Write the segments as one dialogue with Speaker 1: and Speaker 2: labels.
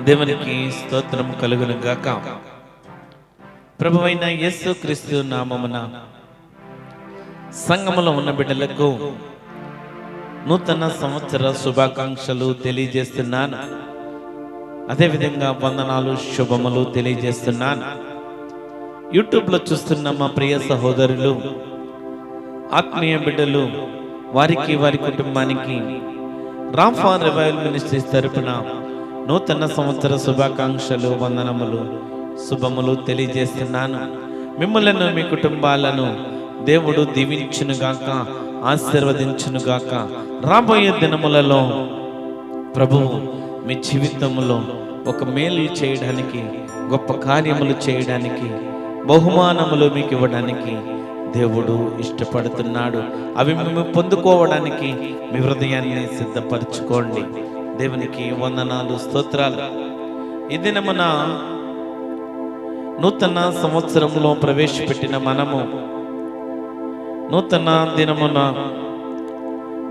Speaker 1: దేవునికి స్తోత్రం కలుగును గాక. ప్రభువైన యేసు క్రీస్తు నామమున సంఘములో ఉన్న బిడ్డలకు నూతన సంవత్సర శుభాకాంక్షలు తెలియజేస్తున్నాను. అదేవిధంగా వందనాలు, శుభములు తెలియజేస్తున్నాను. యూట్యూబ్లో చూస్తున్న మా ప్రియ సహోదరులు, ఆత్మీయ బిడ్డలు, వారికి వారి కుటుంబానికి రాఫా రివైవల్ మినిస్ట్రీస్ తరపున నూతన సంవత్సర శుభాకాంక్షలు, వందనములు, శుభములు తెలియజేస్తున్నాను. మిమ్మలను, మీ కుటుంబాలను దేవుడు దీవించునుగాక, ఆశీర్వదించునుగాక. రాబోయే దినములలో ప్రభువు మీ జీవితంలో ఒక మేలు చేయడానికి, గొప్ప కార్యములు చేయడానికి, బహుమానములు మీకు ఇవ్వడానికి దేవుడు ఇష్టపడుతున్నాడు. అవి మేము పొందుకోవడానికి మీ హృదయాన్ని సిద్ధపరచుకోండి. దేవునికి వందనాలు, స్తోత్రాలు. ఈ దినమున నూతన సంవత్సరంలో ప్రవేశపెట్టిన మనము నూతన దినమున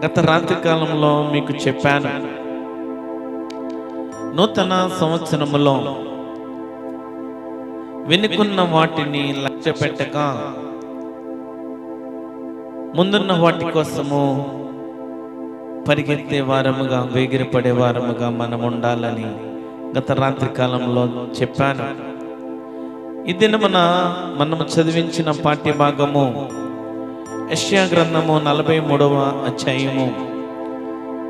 Speaker 1: గత రాత్రి కాలంలో మీకు చెప్పాను, నూతన సంవత్సరములో వెనుకున్న వాటిని లక్ష్య పెట్టక ముందున్న వాటి కోసము పరిగెత్తే వారముగా, వేగిరపడే వారముగా మనం ఉండాలని గత రాత్రి కాలంలో చెప్పాను. ఈ దినమున మనము చదివించిన పాఠ్య భాగము యెషయా గ్రంథము 43వ అధ్యాయము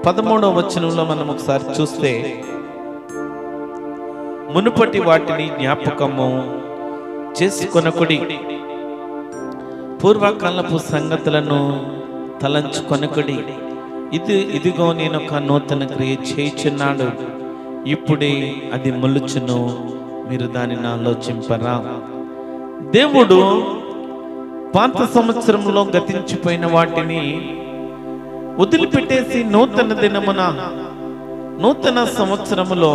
Speaker 1: 13వ వచనంలో మనం ఒకసారి చూస్తే, మునుపటి వాటిని జ్ఞాపకము చేసుకొనకుడి, పూర్వకాలపు సంగతులను తలంచుకొనకుడి. ఇదిగో నేను ఒక నూతన క్రియ చేయుచున్నాడు, ఇప్పుడే అది మొలుచును, మీరు దానిని ఆలోచింపరా. దేవుడు పాత సంవత్సరంలో గతించిపోయిన వాటిని వదిలిపెట్టేసి నూతన దినమున, నూతన సంవత్సరములో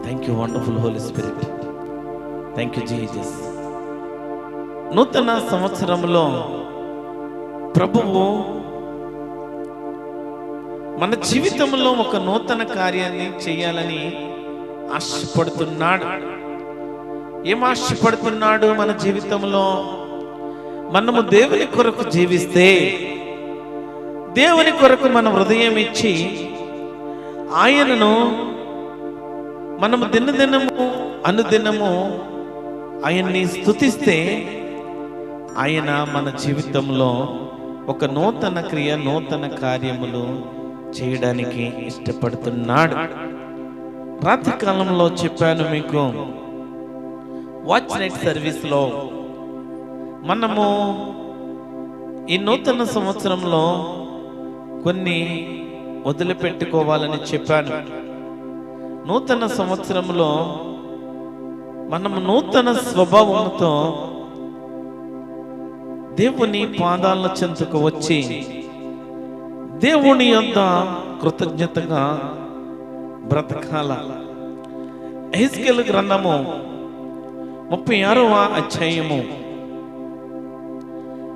Speaker 1: thank you wonderful Holi spirit, thank you Jesus. నూతన సంవత్సరంలో ప్రభువు మన జీవితంలో ఒక నూతన కార్యాన్ని చేయాలని ఆశపడుతున్నాడు. ఏం ఆశపడుతున్నాడు? మన జీవితంలో మనము దేవుని కొరకు జీవిస్తే, దేవుని కొరకు మన హృదయం ఇచ్చి ఆయనను మనము దినదినము అనుదినము ఆయన్ని స్తుతిస్తే, ఆయన మన జీవితంలో ఒక నూతన క్రియ, నూతన కార్యములు చేయడానికి ఇష్టపడుతున్నాడు. రాత్రి కాలంలో చెప్పాను మీకు, వాచ్ నైట్ సర్వీస్లో మనము ఈ నూతన సంవత్సరంలో కొన్ని వదిలిపెట్టుకోవాలని చెప్పాను. నూతన సంవత్సరంలో మనము నూతన స్వభావంతో దేవుని పాదాల చెంతకు వచ్చి దేవుని యొద్ద కృతజ్ఞతగా బ్రతకాల. యెహెజ్కేలు గ్రంథము 36వ అధ్యాయము,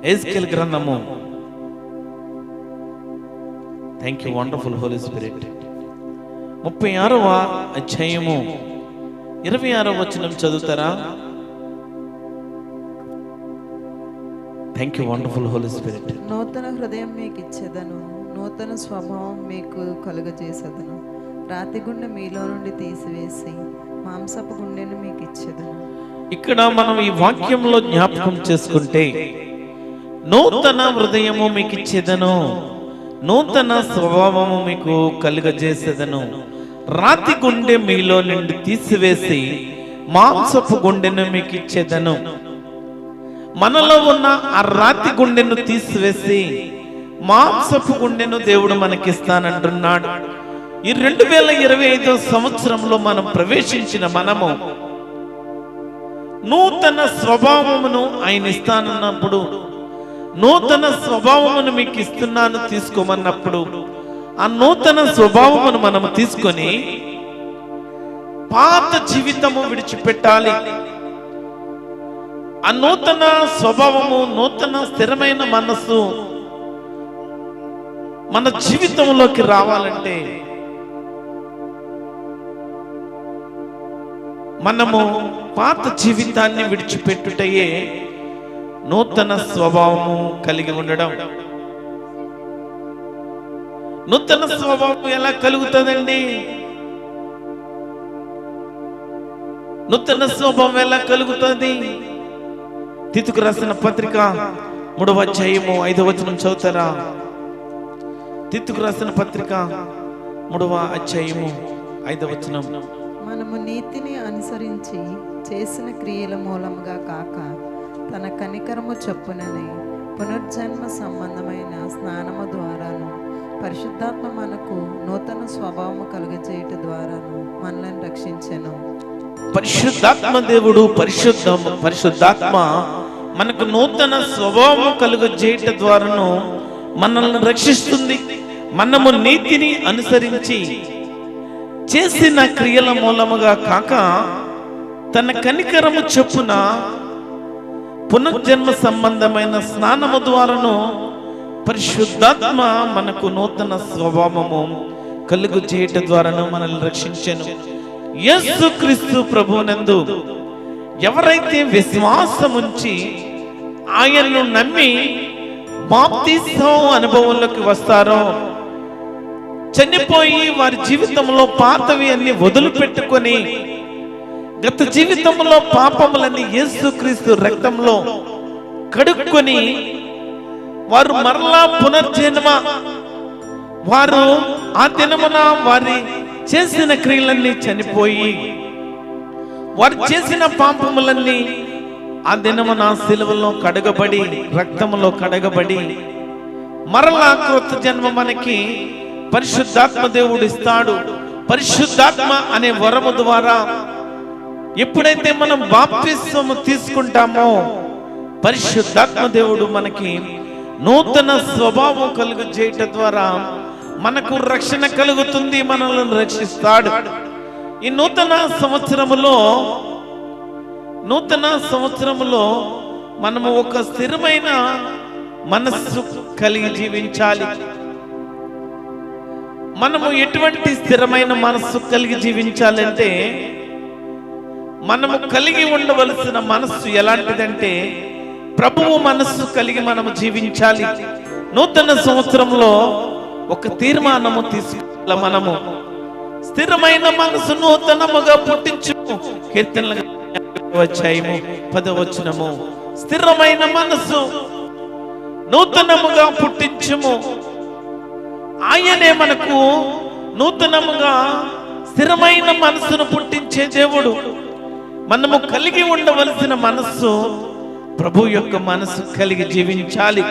Speaker 1: యెహెజ్కేలు గ్రంథము, thank you wonderful Holi spirit, 36వ అధ్యాయము 26వ వచనం చదువుతారా? Thank you wonderful Holi spirit.
Speaker 2: నూతన హృదయం మీకు ఇచ్చేదను, నూతన స్వభావం మీకు కలుగజేసేదను. రాతి గుండె మీలో నుండి తీసివేసి మాంసపు గుండెను మీకు ఇచ్చేదను.
Speaker 1: ఇక్కడ మనం ఈ వాక్యంలో జ్ఞాపకం చేసుకుంటే, నూతన హృదయము మీకు ఇచ్చేదను, నూతన స్వభావము మీకు కలుగజేసేదను, రాతి గుండె మీలో నుండి తీసివేసి మాంసపు గుండెను మీకు ఇచ్చేదను. మనలో ఉన్న ఆ రాతి గుండెను తీసివేసి మాంసపు గుండెను దేవుడు మనకిస్తానంటున్నాడు. ఈ 2025 సంవత్సరంలో మనం ప్రవేశించిన మనము నూతన స్వభావమును ఆయన ఇస్తానన్నప్పుడు, నూతన స్వభావమును మీకు ఇస్తున్నాను తీసుకోమన్నప్పుడు, ఆ నూతన స్వభావమును మనము తీసుకొని పాత జీవితము విడిచిపెట్టాలి. ఆ నూతన స్వభావము, నూతన స్థిరమైన మనస్సు మన జీవితంలోకి రావాలంటే మనము పాత జీవితాన్ని విడిచిపెట్టుటయే నూతన స్వభావము కలిగి ఉండడం. నూతన స్వభావం ఎలా కలుగుతుందండి? నూతన స్వభావం ఎలా కలుగుతుంది? తీతుకు రాసిన పత్రిక 3వ అధ్యాయము 5వ వచనం చదువుతారా? తీతుకు రాసిన పత్రిక 3వ అధ్యాయము 5వ వచనం.
Speaker 2: మనము నీతిని అనుసరించి చేసిన క్రియల మూలముగా కాక తన కనికరము చొప్పునని పునర్జన్మ సంబంధమైన స్నానము ద్వారాను పరిశుద్ధాత్మ మనకు నూతన స్వభావము కలుగజేయుట ద్వారాను మనల్ని రక్షించెను.
Speaker 1: పరిశుద్ధాత్మ దేవుడు పరిశుద్ధాత్మ మనకు నూతన స్వభావము కలుగజేయుట ద్వారాను మనల్ని రక్షిస్తుంది. మనము నీతిని అనుసరించి చేసిన క్రియల మూలముగా కాక తన కనికరము చొప్పున పునర్జన్మ సంబంధమైన స్నానము ద్వారాను పరిశుద్ధాత్మ మనకు నూతన స్వభావము కలుగు చేయటం ద్వారాను మనల్ని రక్షించెను. యేసుక్రీస్తు ప్రభువునందు ఎవరైతే విశ్వాసముంచి ఆయన్ను నమ్మి బాప్తిసం అనుభవంలోకి వస్తారో, చనిపోయి వారి జీవితంలో పాతవి అన్ని వదిలిపెట్టుకొని గత జీవితంలో పాపములన్నీ యేసుక్రీస్తు రక్తంలో కడుక్కొని వారు మరలా పునర్జన్మ, వారు ఆ దినమున వారి చేసిన క్రియలన్నీ చనిపోయి వారు చేసిన పాపములన్నీ ఆ దినమున సిలువలో కడగబడి రక్తములో కడగబడి మరలా కృత జన్మ మనకి పరిశుద్ధాత్మ దేవుడు ఇస్తాడు. పరిశుద్ధాత్మ అనే వరము ద్వారా ఎప్పుడైతే మనం బాప్తిస్మము తీసుకుంటామో పరిశుద్ధాత్మ దేవుడు మనకి నూతన స్వభావం కలుగు చేయటం ద్వారా మనకు రక్షణ కలుగుతుంది, మనల్ని రక్షిస్తాడు. ఈ నూతన సంవత్సరములో మనము ఒక స్థిరమైన మనస్సు కలిగి జీవించాలి. మనము ఎటువంటి స్థిరమైన మనస్సు కలిగి జీవించాలంటే, మనము కలిగి ఉండవలసిన మనస్సు ఎలాంటిదంటే ప్రభువు మనస్సు కలిగి మనము జీవించాలి. నూతన సంవత్సరంలో ఒక తీర్మానము తీసుకోవాలి. మనము స్థిరమైన మనసు నూతనముగా పుట్టించుము. కీర్తనల అధ్యాయము 10వ వచనము. స్థిరమైన మనసు నూతనముగా పుట్టించుము. ఆయనే మనకు నూతనముగా స్థిరమైన మనసును పుట్టించే దేవుడు. మనము కలిగి ఉండవలసిన మనస్సు ప్రభు యొక్క మనసు కలిగి జీవించాలి.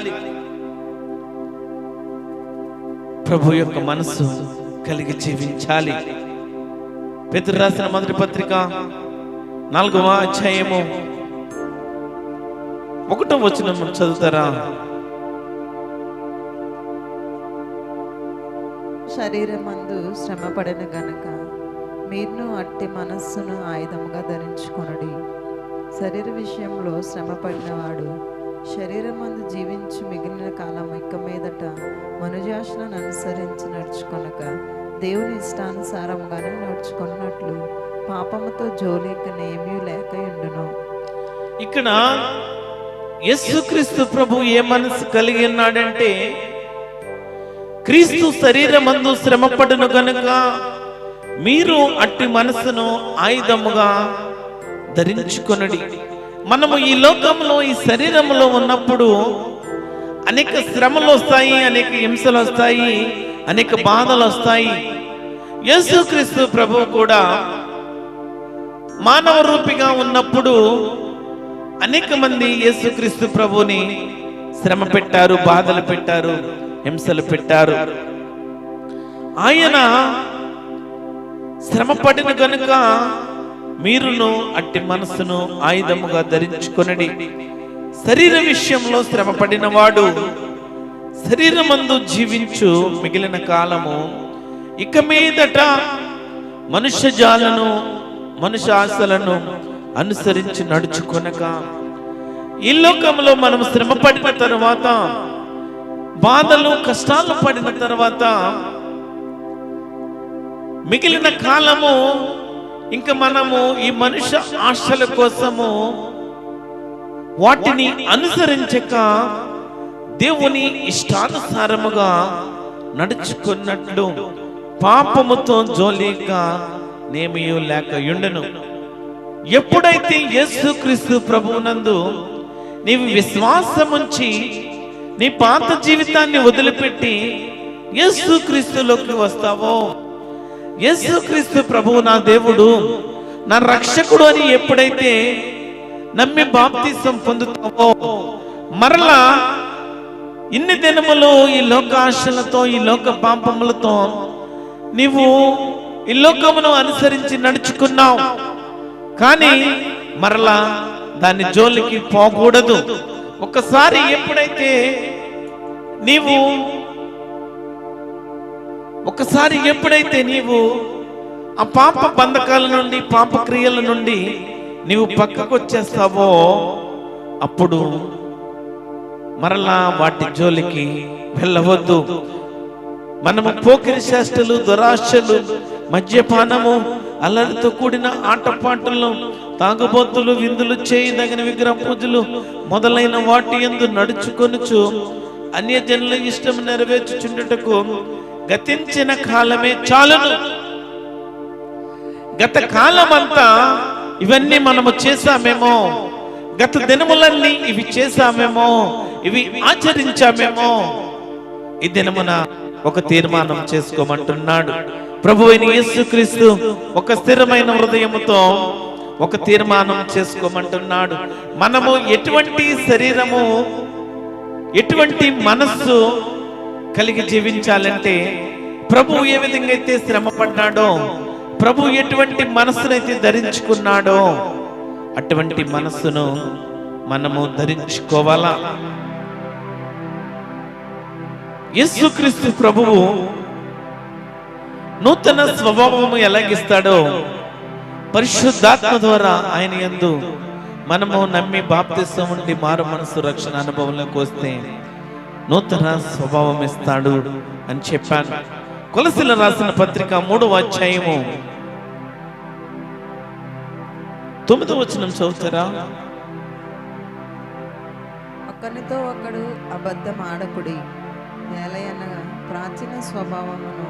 Speaker 1: ప్రభు యొక్క మనసు కలిగి జీవించాలి. పేతురు రాసిన మొదటి పత్రిక 4వ అధ్యాయము 1వ వచనం చదువుతారా?
Speaker 2: శరీరమందు శ్రమ పడిన గనక మీరును అట్టి మనస్సును ఆయుధముగా ధరించుకొనుడి. శరీర విషయంలో శ్రమ పడినవాడు శరీరమందు జీవించి మిగిలిన కాలం ఇక మీదట మనుజాశలను అనుసరించి నడుచుకొనక దేవుని ఇష్టానుసారముగానే నడుచుకున్నట్లు పాపముతో జోలికనేమీ లేక ఉండును.
Speaker 1: ఇక్కడ యేసుక్రీస్తు ప్రభు ఏ మనసు కలిగి ఉన్నాడంటే, క్రీస్తు శరీరమందు శ్రమపడును గనుక మీరు అట్టి మనసును ఆయుధముగా ధరించుకొనుడి. మనము ఈ లోకంలో ఈ శరీరంలో ఉన్నప్పుడు అనేక శ్రమలు వస్తాయి, అనేక హింసలు వస్తాయి, అనేక బాధలు వస్తాయి. యేసుక్రీస్తు ప్రభు కూడా మానవ రూపిగా ఉన్నప్పుడు అనేక మంది యేసుక్రీస్తు ప్రభుని శ్రమ పెట్టారు, బాధలు పెట్టారు, హింసలు పెట్టారు. ఆయన శ్రమ పడిన గనుక మీరును అట్టి మనసును ఆయుధముగా ధరించుకొనుడి. శరీర విషయంలో శ్రమ పడిన వాడు శరీరమందు జీవించు మిగిలిన కాలము ఇక మీదట మనుష్య జాలను మనుష్య ఆశలను అనుసరించి నడుచుకొనక, ఈ లోకంలో మనం శ్రమ పడిన తరువాత బాధలు కష్టాలు పడిన తర్వాత మిగిలిన కాలము ఇంకా మనము ఈ మనుష్య ఆశల కోసము వాటిని అనుసరించక దేవుని ఇష్టానుసారముగా నడుచుకున్నట్లు పాపముతో జోలిగా నేమియు లేక యుండెను. ఎప్పుడైతే యేసుక్రీస్తు ప్రభువునందు నీవు విశ్వాసముంచి నీ పాత జీవితాన్ని వదిలిపెట్టి యేసుక్రీస్తులోకి వస్తావో, యేసుక్రీస్తు ప్రభువు నా దేవుడు నా రక్షకుడు అని ఎప్పుడైతే నమ్మి బాప్తిసం పొందుతావో, మరలా ఇన్ని దినములు ఈ లోక ఆశలతో ఈ లోక పాపములతో నీవు ఈ లోకమును అనుసరించి నడుచుకున్నావు. కానీ మరలా దాని జోలికి పోకూడదు. ఒకసారి ఎప్పుడైతే నీవు ఆ పాప బంధకాల నుండి పాప క్రియల నుండి నీవు పక్కకు వచ్చేస్తావో, అప్పుడు మరలా వాటి జోలికి వెళ్ళవద్దు. మనము పోకిరి చేష్టలు, దురాశలు, మద్యపానము, అల్లరితో కూడిన ఆటపాటలు, తాగుబోతులు, విందులు, చేయదగిన విగ్రహ పూజలు మొదలైన వాటి యందు నడుచుకొనుచు అన్యజనుల ఇష్టం నెరవేర్చుచుండుటకు గతించిన కాలమే చాలును. గత కాలమంతా ఇవన్నీ మనము చేశామేమో, గత దినములన్నీ ఇవి చేశామేమో, ఇవి ఆచరించామేమో, ఈ దినమున ఒక తీర్మానం చేసుకోమంటున్నాడు ప్రభువైన యేసుక్రీస్తు. ఒక స్థిరమైన హృదయముతో ఒక తీర్మానం చేసుకోమంటున్నాడు. మనము ఎటువంటి శరీరము, ఎటువంటి మనస్సు కలిగి జీవించాలంటే, ప్రభు ఏ విధంగా అయితే శ్రమ పడ్డాడో, ప్రభు ఎటువంటి మనస్సునైతే ధరించుకున్నాడో అటువంటి మనస్సును మనము ధరించుకోవాలా. యేసుక్రీస్తు ప్రభువు నూతన స్వభావము ఎలాగిస్తాడో పరిశుద్ధాత్మ ద్వారా ఆయన యందు మనము నమ్మి బాప్తిసం ఉండి మారు మనసు రక్షణ అనుభవంలోకి వస్తే నూతన స్వభావం ఇస్తాడు అని చెప్పాను. కొలసీలు రాసిన పత్రిక 3వ అధ్యాయము 9వ వచనం చదువుతారా?
Speaker 2: ఒకనితో ఒకడు అబద్ధం ఆడకుడి, ఏలయనగా ప్రాచీన స్వభావమును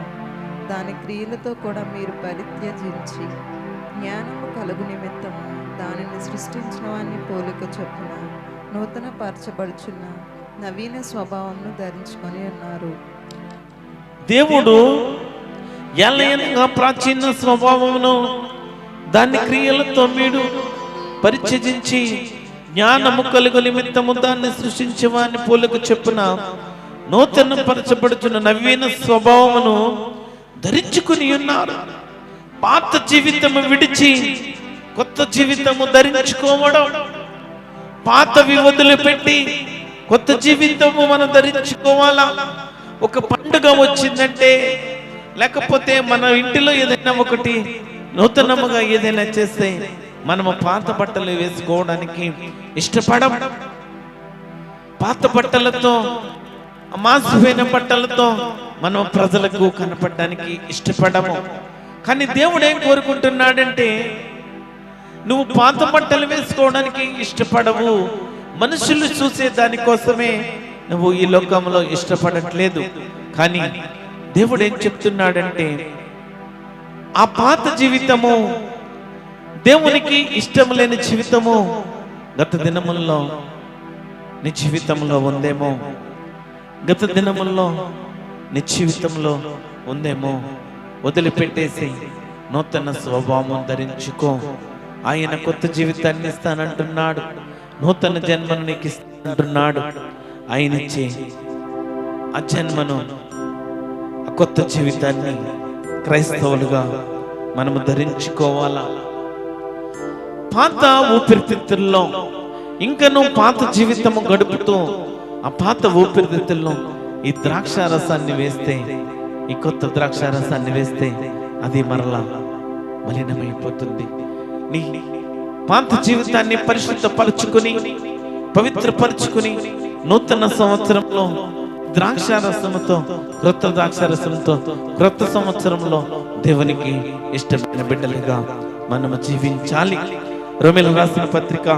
Speaker 2: దాని క్రియలతో కూడా మీరు పరిత్యజించి జ్ఞానము కలుగు నిమిత్తము దానిని సృష్టించిన వారిని పోలిక చొప్పున నూతన పరచబడుచున్న నవీన స్వభావమును ధరించుకొని ఉన్నారు.
Speaker 1: దేవుడు ఏలయనగా ప్రాచీన స్వభావమును దాని క్రియలతో మీరు పరిత్యజించి జ్ఞానము కలుగు నిమిత్తము దాన్ని సృష్టించే వారిని పోలిక చొప్పున నూతన పరచబడుచున్న నవీన స్వభావమును ధరించుకుని ఉన్నారు. పాత జీవితము విడిచి కొత్త జీవితము ధరించుకోవడం, పాతవి వదిలిపెట్టి కొత్త జీవితము మనం ధరించుకోవాలా. ఒక పండుగ వచ్చిందంటే, లేకపోతే మన ఇంటిలో ఏదైనా ఒకటి నూతనముగా ఏదైనా చేస్తే మనము పాత బట్టలు వేసుకోవడానికి ఇష్టపడం. పాత బట్టలతో, మాసిపోయిన బట్టలతో మనం ప్రజలకు కనపడడానికి ఇష్టపడము. కానీ దేవుడు ఏం కోరుకుంటున్నాడంటే, నువ్వు పాత బట్టలు వేసుకోవడానికి ఇష్టపడవు, మనుషులు చూసే దానికోసమే నువ్వు ఈ లోకంలో ఇష్టపడట్లేదు. కానీ దేవుడు ఏం చెప్తున్నాడంటే, ఆ పాత జీవితము, దేవునికి ఇష్టం లేని జీవితము గత దినముల్లో నీ జీవితంలో ఉందేమో, గత దినముల్లో నీ జీవితంలో ఉందేమో. వదిలిపెట్టేసి నూతన స్వభావం ధరించుకో. ఆయన కొత్త జీవితాన్ని ఇస్తానంటున్నాడు, నూతన జన్మను నీకు ఇస్తానంటున్నాడు. ఆయన ఇచ్చే ఆ జన్మను, ఆ కొత్త జీవితాన్ని క్రైస్తవులుగా మనము ధరించుకోవాలా. పాత ఊపిరితిత్తుల్లో ఇంకనూ పాత జీవితము గడుపుతూ ఆ పాత ఊపిరితిత్తుల్లో ఈ ద్రాక్షారసాన్ని వేస్తే, ఈ కొత్త ద్రాక్షారసాన్ని వేస్తే అది మరలా మలినమైపోతుంది. నీ పాత జీవితాన్ని పరిశుద్ధపరచుకుని, పవిత్రపరచుకుని, నూతన సంవత్సరంలో ద్రాక్షారసముతో, క్రొత్త ద్రాక్షారసంతో క్రొత్త సంవత్సరంలో దేవునికి ఇష్టమైన బిడ్డలుగా మనము జీవించాలి. రోమీయులకు రాసిన పత్రిక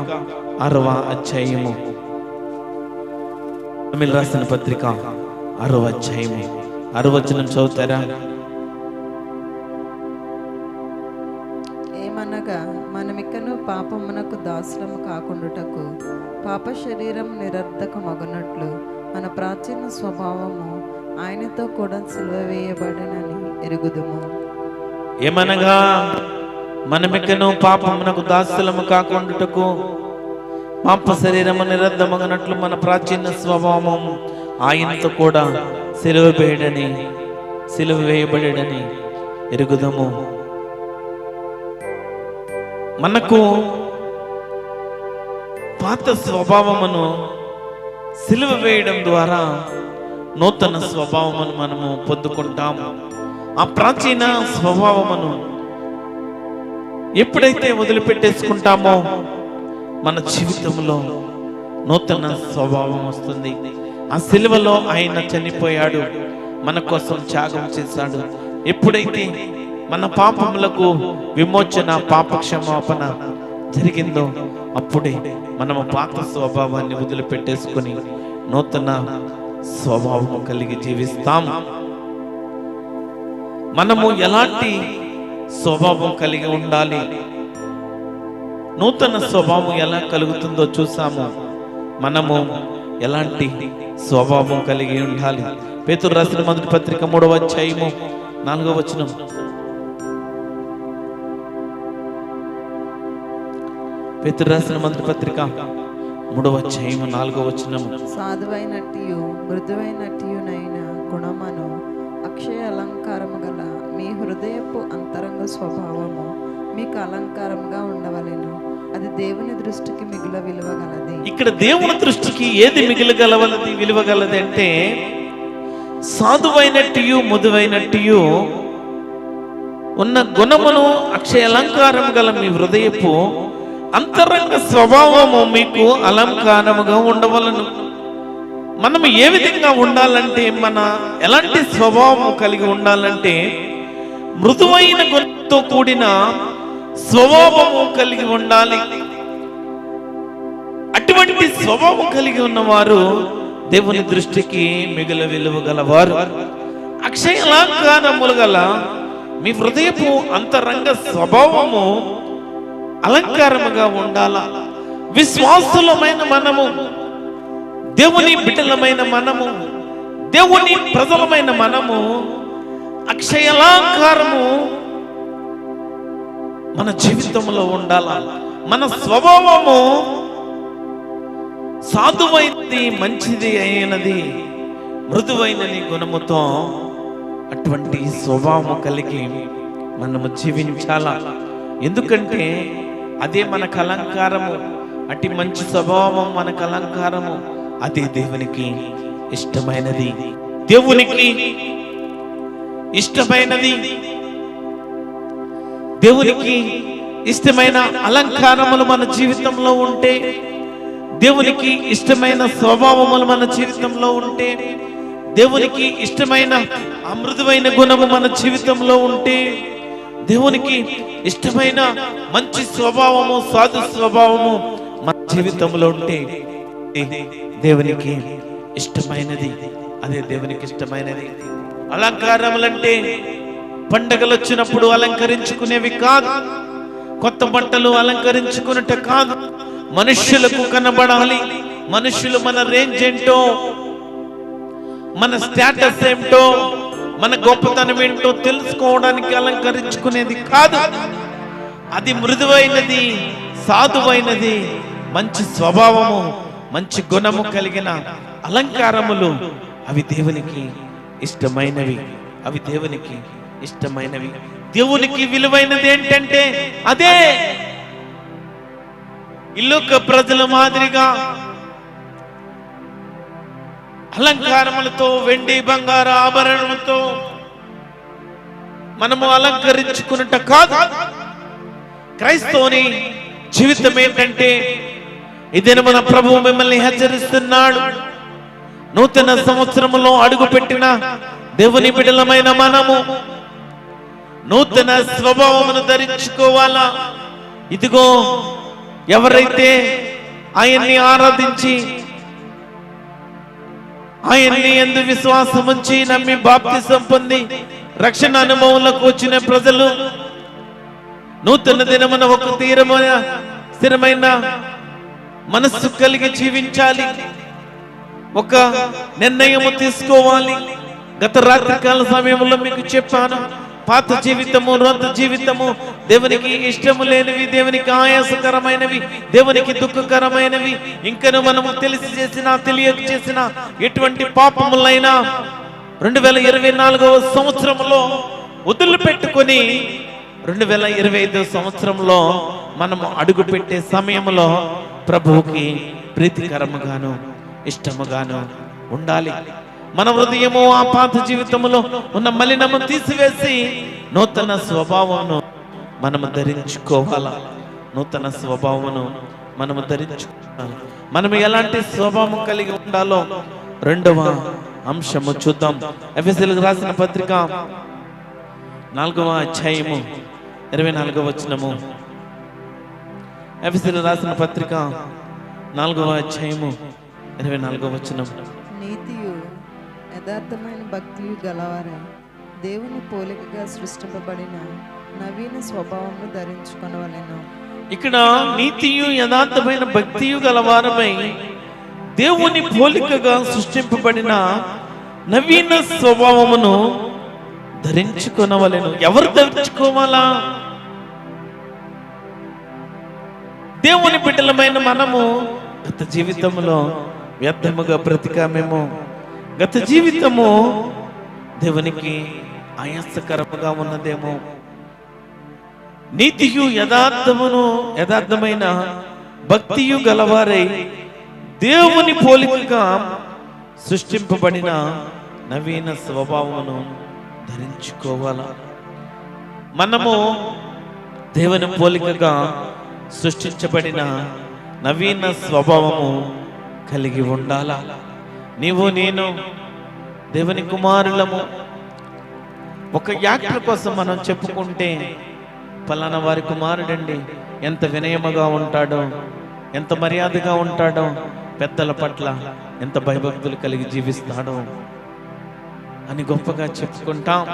Speaker 1: 6వ అధ్యాయము, రోమీయులకు రాసిన పత్రిక 6వ అధ్యాయము 6వ వచనం చదువుతారా?
Speaker 2: ఏమనగా మనమిక్కను పాపమునకు దాసులము కాకుండుటకు పాప శరీరం నిరర్ధకమగునట్లు మన ప్రాచీన స్వభావము ఆయనతో కూడా సిలువ వేయబడినని ఎరుగుదుము.
Speaker 1: ఏమనగా మనమిక్కను పాపమునకు దాసులము కాకుండుటకు పాప శరీరము నిరర్ధమగునట్లు మన ప్రాచీన స్వభావం ఆయనతో కూడా సిలువ వేయబడని ఎరుగుదము. మనకు పాత స్వభావమును సిలువ వేయడం ద్వారా నూతన స్వభావమును మనము పొందుకుంటాము. ఆ ప్రాచీన స్వభావమును ఎప్పుడైతే వదిలిపెట్టేసుకుంటామో మన జీవితంలో నూతన స్వభావం వస్తుంది. ఆ సిలువలో ఆయన చనిపోయాడు, మన కోసం త్యాగం చేశాడు. ఎప్పుడైతే మన పాపములకు విమోచన, పాప క్షమాపణ జరిగిందో అప్పుడే మనము పాత స్వభావాన్ని వదిలిపెట్టేసుకుని నూతన స్వభావము కలిగి జీవిస్తాం. మనము ఎలాంటి స్వభావం కలిగి ఉండాలి, నూతన స్వభావం ఎలా కలుగుతుందో చూసాము. మనము ఎలాంటి స్వభావం కలిగి ఉండాలి? పేతురు రాసిన మొదటి పత్రిక 3వ అధ్యాయము 4వ వచనం. పేతురు రాసిన మొదటి పత్రిక 3వ అధ్యాయము 4వ వచనం.
Speaker 2: సాధువైనట్టియు మృదువైనట్టియునైన గుణమను అక్షయ అలంకారము గల మీ హృదయపు అంతరంగ స్వభావము మీకు అలంకారంగా ఉండవలెను. అది దేవుని దృష్టికి మిగుల విలువగలది.
Speaker 1: ఇక్కడ దేవుని దృష్టికి ఏది విలువగలది అంటే సాధువైనట్టు మృదువైనట్టు ఉన్న గుణమును అక్షయ అలంకారం గల మీ హృదయపు అంతరంగ స్వభావము మీకు అలంకారముగా ఉండవలను. మనం ఏ విధంగా ఉండాలంటే, మన ఎలాంటి స్వభావం కలిగి ఉండాలంటే మృదువైన గుణంతో కూడిన స్వభావము కలిగి ఉండాలి. అటువంటి స్వభావం కలిగి ఉన్నవారు దేవుని దృష్టికి మిగుల విలువ గలవారు. అక్షయ అలంకారములు గల మీ హృదయపు అంతరంగ స్వభావము అలంకారముగా ఉండాల. విశ్వాసులమైన మనము, దేవుని బిడ్డలమైన మనము, దేవుని ప్రజలమైన మనము అక్షయాలంకారము మన జీవితంలో ఉండాల. మన స్వభావము సాధువైనది, మంచిది అయినది, మృదువైనది గుణముతో అటువంటి స్వభావము కలిగి మనము జీవించాల. ఎందుకంటే అదే మనకు అలంకారము. అట్టి మంచి స్వభావం మనకు అలంకారము. అదే దేవునికి ఇష్టమైనది. దేవునికి ఇష్టమైన అలంకారములు మన జీవితంలో ఉంటే, దేవునికి ఇష్టమైన స్వభావములు మన జీవితంలో ఉంటే, దేవునికి ఇష్టమైన అమృతమైన గుణము మన జీవితంలో ఉంటే, దేవునికి ఇష్టమైన మంచి స్వభావము, సాధు స్వభావము మన జీవితంలో ఉంటే దేవునికి ఇష్టమైనది. అదే దేవునికి ఇష్టమైనది. అలంకారములంటే పండగలు వచ్చినప్పుడు అలంకరించుకునేవి కాదు, కొత్త బట్టలు అలంకరించుకున్నట్ట కాదు. మనుష్యులకు కనబడాలి, మనుష్యులు మన రేంజ్ ఏంటో, మన స్టేటస్ ఏమిటో, మన గొప్పతనం ఏంటో తెలుసుకోవడానికి అలంకరించుకునేది కాదు. అది మృదువైనది, సాధువైనది, మంచి స్వభావము, మంచి గుణము కలిగిన అలంకారములు. అవి దేవునికి ఇష్టమైనవి. దేవునికి విలువైనది ఏంటంటే అదే. ఇల్లుక ప్రజల మాదిరిగా అలంకారములతో, వెండి బంగారు ఆభరణములతో మనము అలంకరించుకున్నట్టు కాదు. క్రైస్తవుని జీవితం ఏంటంటే, ఇదే మన ప్రభువు మిమ్మల్ని హెచ్చరిస్తున్నాడు. నూతన సంవత్సరములో అడుగుపెట్టిన దేవుని బిడ్డలమైన మనము నూతన స్వభావమును ధరించుకోవాలా. ఇదిగో ఎవరైతే ఆయన్ని ఆరాధించి ఆయన్ని యందు విశ్వాసం ఉంచి నమ్మి బాప్తిసం పొంది రక్షణ అనుభవంలోకి వచ్చిన ప్రజలు నూతన దినమున ఒక తీరమైన స్థిరమైన మనస్సు కలిగి జీవించాలి. ఒక నిర్ణయము తీసుకోవాలి. గత రాత్రికాల సమయంలో మీకు చెప్పాను, పాత జీవితము రొంత జీవితము దేవునికి ఇష్టము లేనివి, దేవునికి ఆయాసకరమైనవి, దేవునికి దుఃఖకరమైనవి, ఇంకను మనము తెలిసి చేసినా తెలియక చేసిన ఎటువంటి పాపములైనా 2024వ సంవత్సరంలో వదిలిపెట్టుకొని 2025 సంవత్సరంలో మనము అడుగు పెట్టే సమయంలో ప్రభువుకి ప్రీతికరముగాను ఇష్టముగాను ఉండాలి. మన హృదయము ఆ పాత జీవితంలో ఉన్న మలినము తీసివేసి నూతన స్వభావమును మనము ధరించుకోవాలా. నూతన స్వభావమును మనము ధరించుకోవాలి. మనము ఎలాంటి స్వభావం కలిగి ఉండాలో రెండవ అంశము చూద్దాం. ఎఫెసీయులకు రాసిన పత్రిక 4వ అధ్యాయము 24వ వచనము. ఎఫెసీయులకు రాసిన పత్రిక 4వ అధ్యాయము 24వ వచనం.
Speaker 2: నీతియు యథార్థమైన భక్తియు గలవారై దేవుని పోలికగా సృష్టింపబడిన నవీన స్వభావమును ధరించుకొనవలెను.
Speaker 1: ఇక్కడ నీతియు యథార్థమైన భక్తియు గలవారమై దేవుని పోలికగా సృష్టింపబడిన నవీన స్వభావమును ధరించుకొనవలెను. ఎవరు ధరించుకోవాలా? దేవుని బిడ్డలమైన మనము గత జీవితంలో వ్యర్థముగా బ్రతికామేమో, గత జీవితము దేవునికి ఆయాసకరముగా ఉన్నదేమో. నీతియు యథార్థమైన భక్తియు గలవారై దేవుని పోలికగా సృష్టింపబడిన నవీన స్వభావమును ధరించుకోవాలా. మనము దేవుని పోలికగా సృష్టించబడిన నవీన స్వభావము కలిగి ఉండాలా. నీవు నేను దేవుని కుమారులము. ఒక యాక్టర్ కోసం మనం చెప్పుకుంటే పలానా వారి కుమారుడండి, ఎంత వినయముగా ఉంటాడో, ఎంత మర్యాదగా ఉంటాడో, పెద్దల పట్ల ఎంత భయభక్తులు కలిగి జీవిస్తాడో అని గొప్పగా చెప్పుకుంటాం,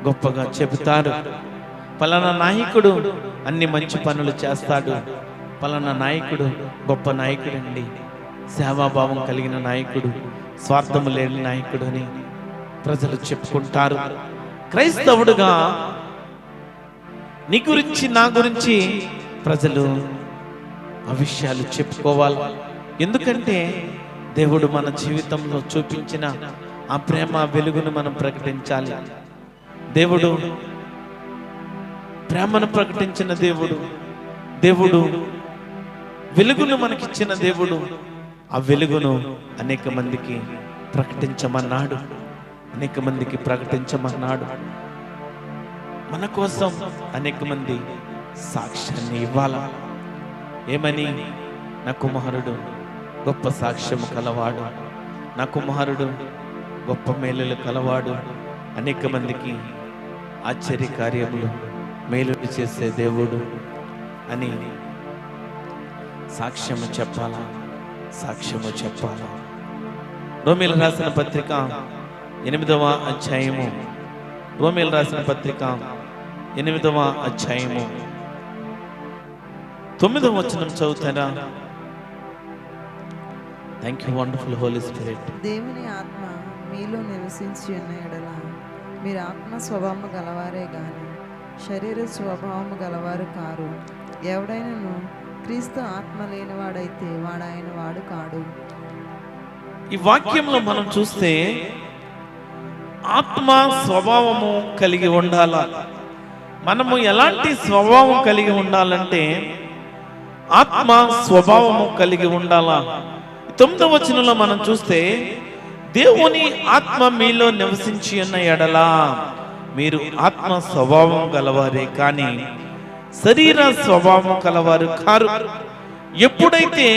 Speaker 1: గొప్పగా చెబుతారు. పలానా నాయకుడు అన్ని మంచి పనులు చేస్తాడు, పలానా నాయకుడు గొప్ప నాయకుడండి, సేవాభావం కలిగిన నాయకుడు, స్వార్థము లేని నాయకుడు అని ప్రజలు చెప్పుకుంటారు. క్రైస్తవుడుగా నీ గురించి నా గురించి ప్రజలు ఆ విషయాలు చెప్పుకోవాలి. ఎందుకంటే దేవుడు మన జీవితంలో చూపించిన ఆ ప్రేమ వెలుగును మనం ప్రకటించాలి. దేవుడు ప్రేమను ప్రకటించిన దేవుడు, దేవుడు వెలుగును మనకిచ్చిన దేవుడు. ఆ వెలుగును అనేక మందికి ప్రకటించమన్నాడు, అనేక మందికి ప్రకటించమన్నాడు. మన కోసం అనేక మంది సాక్ష్యాన్ని ఇవ్వాలా. ఏమని? నా కుమారుడు గొప్ప సాక్ష్యము కలవాడు, నా కుమారుడు గొప్ప మేలులు కలవాడు, అనేక మందికి ఆశ్చర్య కార్యములు మేలులు చేసే దేవుడు అని సాక్ష్యము చెప్పాలా, సాక్ష్యము చెప్పాలా. రోమీయులకు రాసిన పత్రిక 8వ అధ్యాయము, రోమీయులకు రాసిన పత్రిక 8వ అధ్యాయము 9వ వచనం చదువుతారా? Thank you wonderful Holi Spirit.
Speaker 2: దేవుని ఆత్మ మీలో నివసించి ఉన్న ఎడల మీరు ఆత్మ స్వభావము గలవారే గాని శరీర స్వభావము గలవారు కారు. ఎవడైనను క్రీస్తు ఆత్మ లేనివాడైతే వాడాయన వాడు కాడు.
Speaker 1: ఈ వాక్యంలో మనం చూస్తే ఆత్మ స్వభావము కలిగి ఉండాలా. మనము ఎలాంటి స్వభావం కలిగి ఉండాలంటే ఆత్మ స్వభావము కలిగి ఉండాలా. 9వ వచనంలో మనం చూస్తే దేవుని ఆత్మ మీలో నివసించి ఉన్న ఎడలా మీరు ఆత్మ స్వభావం గలవారే కానీ శరీర స్వభావం కలవారు కారు. ఎప్పుడైతే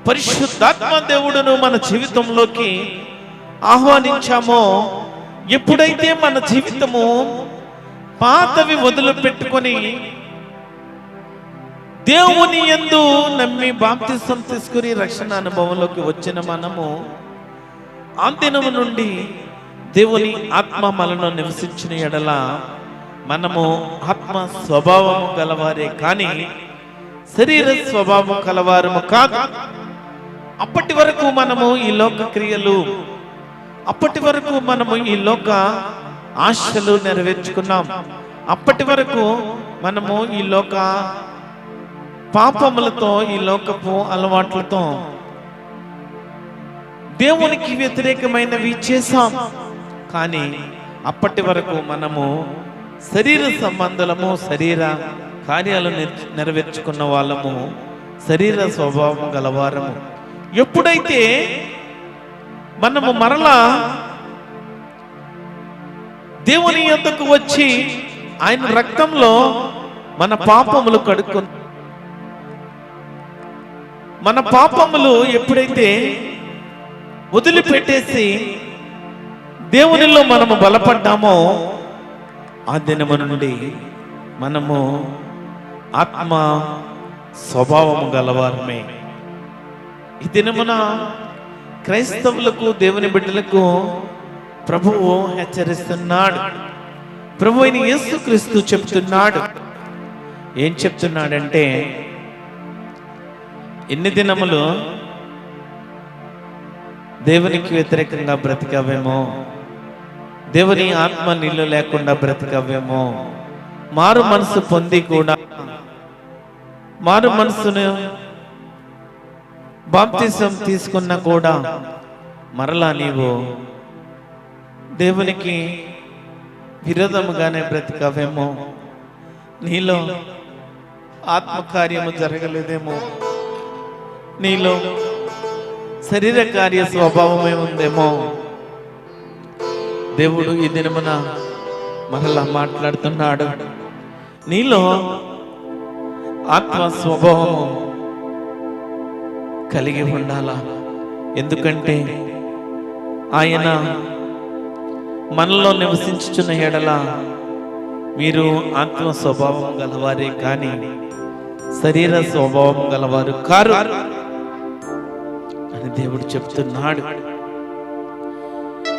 Speaker 1: పరిశుద్ధాత్మ దేవుడును మన జీవితంలోకి ఆహ్వానించామో, ఎప్పుడైతే మన జీవితము పాతవి వదిలిపెట్టుకొని దేవుని యందు నమ్మి బాప్తిసం తీసుకుని రక్షణ అనుభవంలోకి వచ్చిన మనము, ఆ దినము నుండి దేవుని ఆత్మ మనలో నివసించిన ఎడల మనము ఆత్మ స్వభావము గలవారే కానీ శరీర స్వభావం కలవారము కాదు. అప్పటి వరకు మనము ఈ లోక క్రియలు, అప్పటి వరకు మనము ఈ లోక ఆశలు నెరవేర్చుకున్నాం. అప్పటి వరకు మనము ఈ లోక పాపములతో, ఈ లోకపు అలవాట్లతో దేవునికి వ్యతిరేకమైనవి చేశాం. కానీ అప్పటి వరకు మనము శరీర సంబంధులము, శరీర కార్యాలు నెరవేర్చుకున్న వాళ్ళము, శరీర స్వభావం గలవారము. ఎప్పుడైతే మనము మరలా దేవుని యొద్దకు వచ్చి ఆయన రక్తంలో మన పాపములు కడుక్కొని, మన పాపములు ఎప్పుడైతే వదిలిపెట్టేసి దేవునిలో మనము బలపడ్డామో, ఆ దినము నుండి మనము ఆత్మ స్వభావము గలవారమే. ఈ దినమున క్రైస్తవులకు, దేవుని బిడ్డలకు ప్రభువు హెచ్చరిస్తున్నాడు. ప్రభు అయిన యేసుక్రీస్తు చెప్తున్నాడు. ఏం చెప్తున్నాడంటే, ఎన్ని దినములు దేవునికి వ్యతిరేకంగా బ్రతికావేమో, దేవుని ఆత్మ నీళ్ళు లేకుండా బ్రతికావేమో, మారు మనసు పొంది కూడా, మారు మనసును బాప్తిసం తీసుకున్నా కూడా మరలా నీవు దేవునికి విరోధముగానే బ్రతికావేమో, నీలో ఆత్మకార్యము జరగలేదేమో, నీలో శరీర కార్య స్వభావమే ఉందేమో. దేవుడు ఈ దినమున మరలా మాట్లాడుతున్నాడు. నీలో ఆత్మ స్వభావము కలిగి ఉండాలా. ఎందుకంటే ఆయన మనలో నివసించుచున్న ఎడల మీరు ఆత్మ స్వభావం గలవారే కానీ శరీర స్వభావం గలవారు కారు అని దేవుడు చెప్తున్నాడు.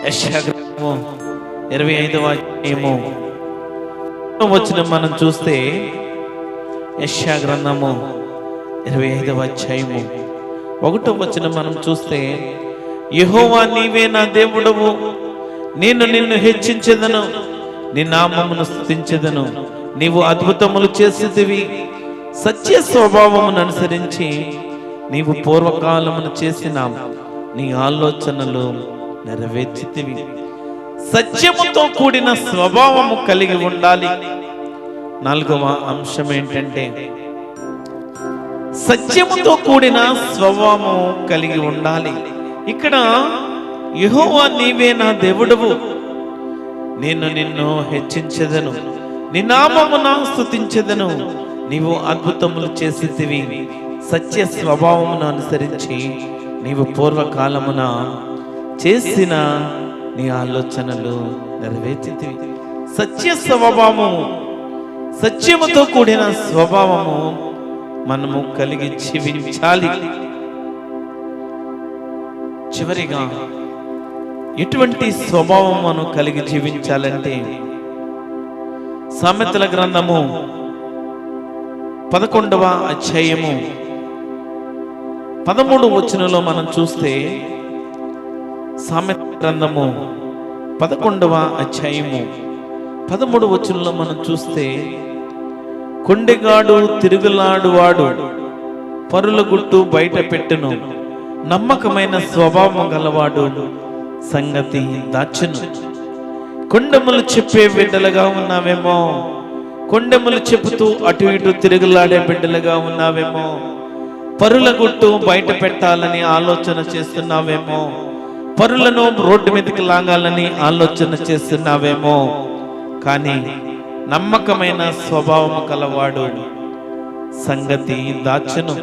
Speaker 1: యెషయా గ్రంథము 25వ అధ్యాయము వచనం మనం చూస్తే, యెషయా గ్రంథము 25వ అధ్యాయము 1వ వచనం మనం చూస్తే, యెహోవా నీవే నా దేవుడవు, నేను నిన్ను హెచ్చించెదను, నీ నామమును స్తుతించెదను. నీవు అద్భుతములు చేసేదివి, సత్య స్వభావమును అనుసరించి నీవు పూర్వకాలమును చేసిన నీ ఆలోచనలు నెరవేర్చితివి. సత్యముతో కూడిన స్వభావము కలిగి ఉండాలి. 4వ అంశం ఏంటంటే, సత్యముతో కూడిన స్వభావము కలిగి ఉండాలి. ఇక్కడ యెహోవా నీవే నా దేవుడవు, నేను నిన్ను హెచ్చించెదను, నీ నామమున స్తుతించెదను. నీవు అద్భుతములు చేసేదివి, సత్య స్వభావమును అనుసరించి నీవు పూర్వకాలమున చేసిన నీ ఆలోచనలు నెరవేర్చితివి. సత్య స్వభావము, సత్యముతో కూడిన స్వభావము మనము కలిగి జీవించాలి. చివరిగా ఎటువంటి స్వభావం మనం కలిగి జీవించాలంటే, సామెతల గ్రంథము 11వ అధ్యాయము 13వ వచనంలో మనం చూస్తే, సామెతల గ్రంథము 11వ అధ్యాయము 13వ వచనంలో మనం చూస్తే, కొండెగాడు తిరుగులాడువాడు పరుల గుట్టు బయట పెట్టును, నమ్మకమైన స్వభావం గలవాడు సంగతి దాచును. కొండెములు చెప్పే బిడ్డలుగా ఉన్నావేమో, కొండెములు చెబుతూ అటు ఇటు తిరుగులాడే బిడ్డలుగా ఉన్నావేమో, పరుల గుట్టు బయట పెట్టాలని ఆలోచన చేస్తున్నావేమో, పరులను రోడ్డు మీదకి లాగాలని ఆలోచన చేస్తున్నావేమో, కానీ నమ్మకమైన స్వభావము కలవాడు సంగతి దాచును.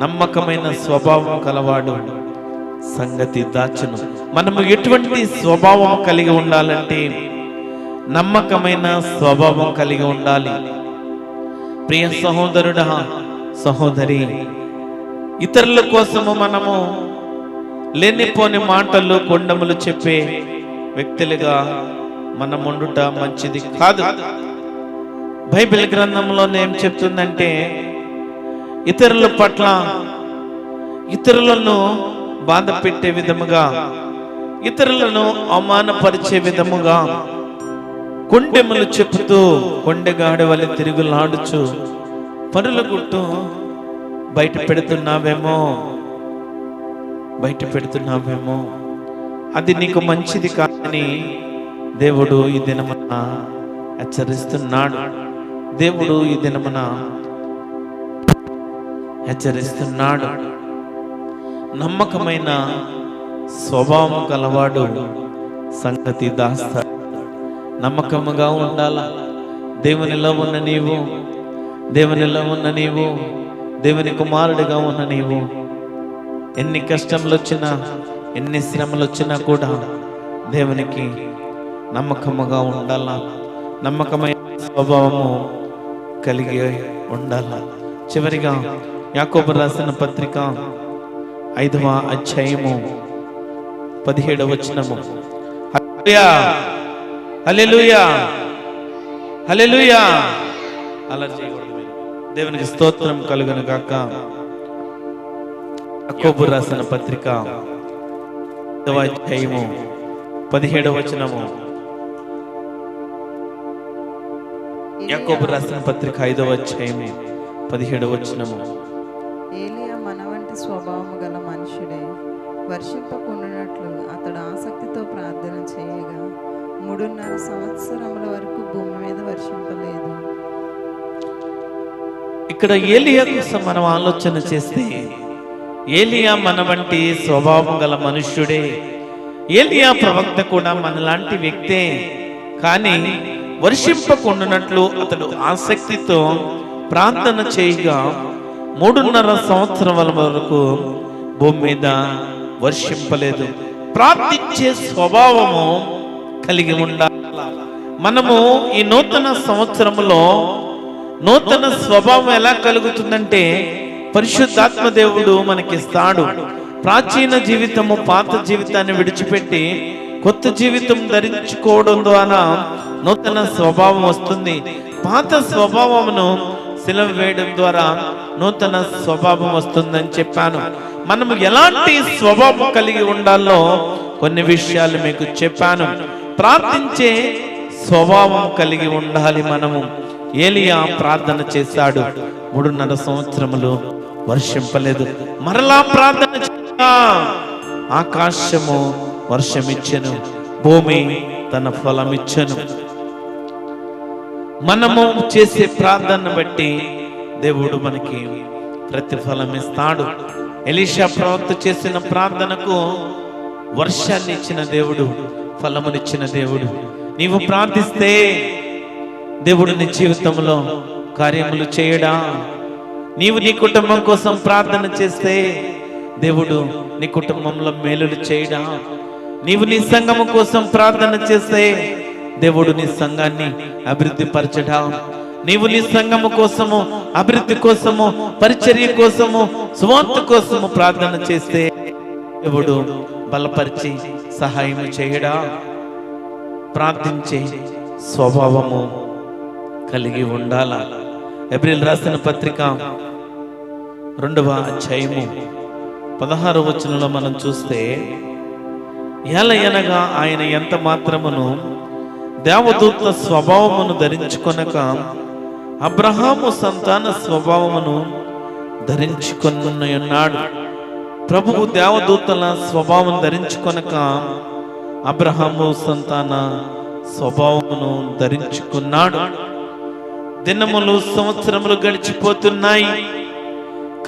Speaker 1: నమ్మకమైన స్వభావం కలవాడు సంగతి దాచును. మనము ఎటువంటి స్వభావం కలిగి ఉండాలంటే నమ్మకమైన స్వభావం కలిగి ఉండాలి. ప్రియ సహోదరుడా, సహోదరి, ఇతరుల కోసము మనము లేనిపోని మాటలు కొండములు చెప్పే వ్యక్తులుగా మనం ఉండుట మంచిది కాదు. బైబిల్ గ్రంథంలో ఏం చెప్తుందంటే ఇతరుల పట్ల ఇతరులను బాధ పెట్టే విధముగా, ఇతరులను అవమానపరిచే విధముగా కొండెములు చెప్పుతూ కొండెగాడి వల్ల తిరుగులాడుచు పరుల గుట్టు బయట పెడుతున్నావేమో అది నీకు మంచిది కాదని దేవుడు ఈ దినమున హెచ్చరిస్తున్నాడు. దేవుడు ఈ దినమున హెచ్చరిస్తున్నాడు. నమ్మకమైన స్వభావం కలవాడు సంగతి దాస్తాడు. నమ్మకముగా ఉండాలా. దేవునిలో ఉన్న నీవు, దేవునిలో ఉన్న నీవు, దేవుని కుమారుడిగా ఉన్న నీవు ఎన్ని కష్టములు వచ్చినా, ఎన్ని శ్రమలు వచ్చినా కూడా దేవునికి నమ్మకముగా ఉండాలా. నమ్మకమైన స్వభావము కలిగి ఉండాలా. చివరిగా యాకోబు రాసిన పత్రిక 5వ అధ్యాయము 17వ వచనము. హల్లెలూయా, హల్లెలూయా. అలా చేయకూడదు. దేవునికి స్తోత్రం కలుగును గాక. యాకోబు రాసిన పత్రిక 5వ అధ్యాయము 17వ వచనము. యాకోబు రాసిన పత్రిక 5వ అధ్యాయము 17వ వచనము.
Speaker 2: ఏలియా మన వంటి స్వభావము గల మనుషుడే. వర్షింపకుండానట్లు అతడు ఆసక్తితో ప్రార్థన చేయగా 3.5 సంవత్సరముల వరకు భూమి మీద వర్షింపలేదు. ఇక్కడ ఏలియా కోసం మనం ఆలోచన చేస్తే ఏలియా మన వంటి స్వభావం గల మనుష్యుడే. ఏలియా ప్రవక్త కూడా మనలాంటి వ్యక్తే. కానీ వర్షింపకుండానట్లు అతడు ఆసక్తితో ప్రార్థన చేయగా 3.5 సంవత్సరాల వరకు భూమి మీద వర్షింపలేదు. ప్రార్థించే స్వభావము కలిగి ఉండాలి. మనము ఈ నూతన సంవత్సరములో నూతన స్వభావం ఎలా కలుగుతుందంటే పరిశుద్ధాత్మ దేవుడు మనకిస్తాడు. ప్రాచీన జీవితము, పాత జీవితాన్ని విడిచిపెట్టి కొత్త జీవితం ధరించుకోవడం ద్వారా నూతన స్వభావం వస్తుంది. పాత స్వభావమును సిలువ వేయడం ద్వారా నూతన స్వభావం వస్తుందని చెప్పాను. మనము ఎలాంటి స్వభావం కలిగి ఉండాలో కొన్ని విషయాలు మీకు చెప్పాను. ప్రార్థించే స్వభావం కలిగి ఉండాలి మనము. ఏలియా ప్రార్థన చేశాడు, 3.5 సంవత్సరములు వర్షింపలేదు. మరలా ప్రార్థన చేయగా ఆకాశము వర్షమిచ్చెను, భూమి తన ఫలమిచ్చెను. మనము చేసే ప్రార్థన బట్టి దేవుడు మనకి ప్రతిఫలం ఇస్తాడు. ఎలీషా ప్రవక్త చేసిన ప్రార్థనకు వర్షాన్ని ఇచ్చిన దేవుడు, ఫలమునిచ్చిన దేవుడు. నీవు ప్రార్థిస్తే దేవుడు నీ జీవితంలో కార్యములు చేయడా. నీవు నీ కుటుంబం కోసం ప్రార్థన చేస్తే దేవుడు నీ కుటుంబంలో మేలులు చేయడా. నీవు నీ సంఘము కోసం ప్రార్థన చేస్తే దేవుడు నీ సంఘాన్ని అభివృద్ధి పరచడా. నీవు నీ సంఘము కోసము, అభివృద్ధి కోసము, పరిచర్య కోసము, సువార్త కోసము ప్రార్థన చేస్తే దేవుడు బలపరిచి సహాయం చేయడా. ప్రార్థించే స్వభావము కలిగి ఉండాల. ఎబ్రిల్ రాసిన పత్రిక 2వ అధ్యాయము 16వ వచనంలో మనం చూస్తే, ఏలయనగా ఆయన ఎంత మాత్రమును దేవదూత స్వభావమును ధరించుకొనక అబ్రహాము సంతాన స్వభావమును ధరించుకొనున్నాడు. ప్రభువు దేవదూతల స్వభావం ధరించుకొనక అబ్రహాము సంతాన స్వభావమును ధరించుకున్నాడు. దినములు, సంవత్సరములు గడిచిపోతున్నాయి.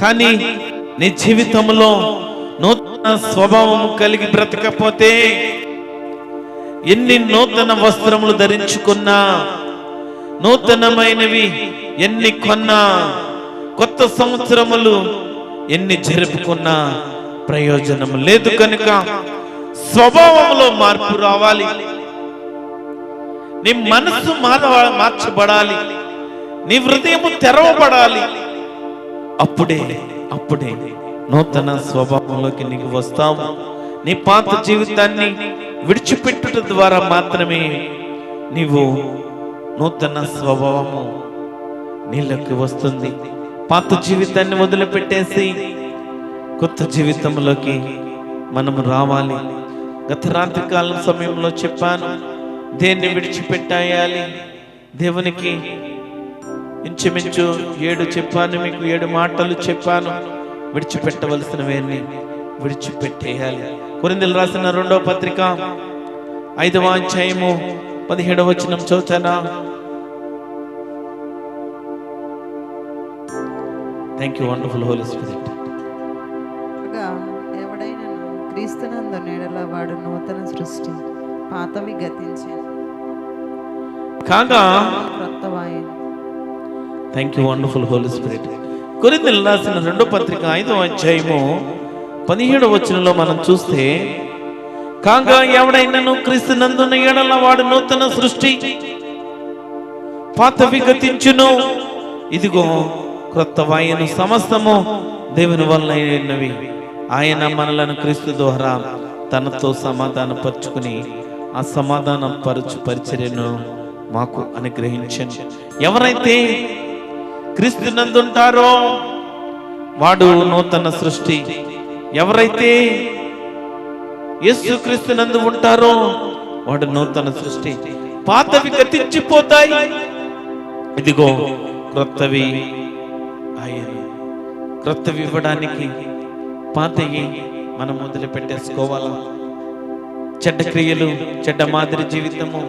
Speaker 2: కానీ నీ జీవితంలో నూతన స్వభావము కలిగి బ్రతకపోతే ఎన్ని నూతన వస్త్రములు ధరించుకున్నా, నూతనమైనవి ఎన్ని కొన్నా, కొత్త సంవత్సరములు
Speaker 1: ఎన్ని జరుపుకున్నా ప్రయోజనం లేదు. కనుక స్వభావంలో మార్పు రావాలి. నీ మనసు మార్చబడాలి. నీ హృదయము తెరవబడాలి. అప్పుడే నూతన స్వభావంలోకి నీకు వస్తావు. నీ పాత జీవితాన్ని విడిచిపెట్టుట ద్వారా మాత్రమే నీవు నూతన స్వభావము నీలోకి వస్తుంది. పాత జీవితాన్ని వదిలిపెట్టేసి కొత్త జీవితంలోకి మనము రావాలి. గత రాత్రి కాలం సమయంలో చెప్పాను, దేన్ని విడిచిపెట్టాయాలి. దేవునికి ఇంచుమించు 7 చెప్పాను, మీకు 7 మాటలు చెప్పాను. విడిచిపెట్టవలసినవన్నీ విడిచిపెట్టేయాలి. కొరింథీయులకు రాసిన 2వ పత్రిక 5వ అధ్యాయము 17వ వచనం చదువుతానా? Thank you wonderful Holi spirit.
Speaker 2: ఎవడైనను క్రీస్తునందు నీడల వాడు నూతన సృష్టి, పాతవి గతించి
Speaker 1: కాగా
Speaker 2: క్రొత్తవాయెను.
Speaker 1: Thank you wonderful Holi spirit. కొరింథీయులకు రాసిన 2వ పత్రిక 5వ అధ్యాయము 17వ వచనంలో మనం చూస్తే, కాగా ఎవడైనను క్రీస్తునందున్న ఎడల వాడు నూతన సృష్టి, పాతవి గతించును, ఇదిగో క్రొత్తవాయెను. సమస్తము దేవుని వలనైనవి. ఆయన మనలను క్రీస్తు ద్వారా తనతో సమాధానపరుచుకుని ఆ సమాధాన పరిచర్యను మాకు అనుగ్రహించను. ఎవరైతే క్రీస్తునందుంటారో వాడు నూతన సృష్టి. ఎవరైతే యేసు క్రీస్తునందు ఉంటారో వాడు నూతన సృష్టి. పాతవి గతించిపోతాయి, ఇదిగో క్రొత్తవి ఆయన. క్రొత్తవి ఇవ్వడానికి పాతవి మనం వదిలిపెట్టేసుకోవాలా. చెడ్డ క్రియలు, చెడ్డ మాదిరి జీవితము,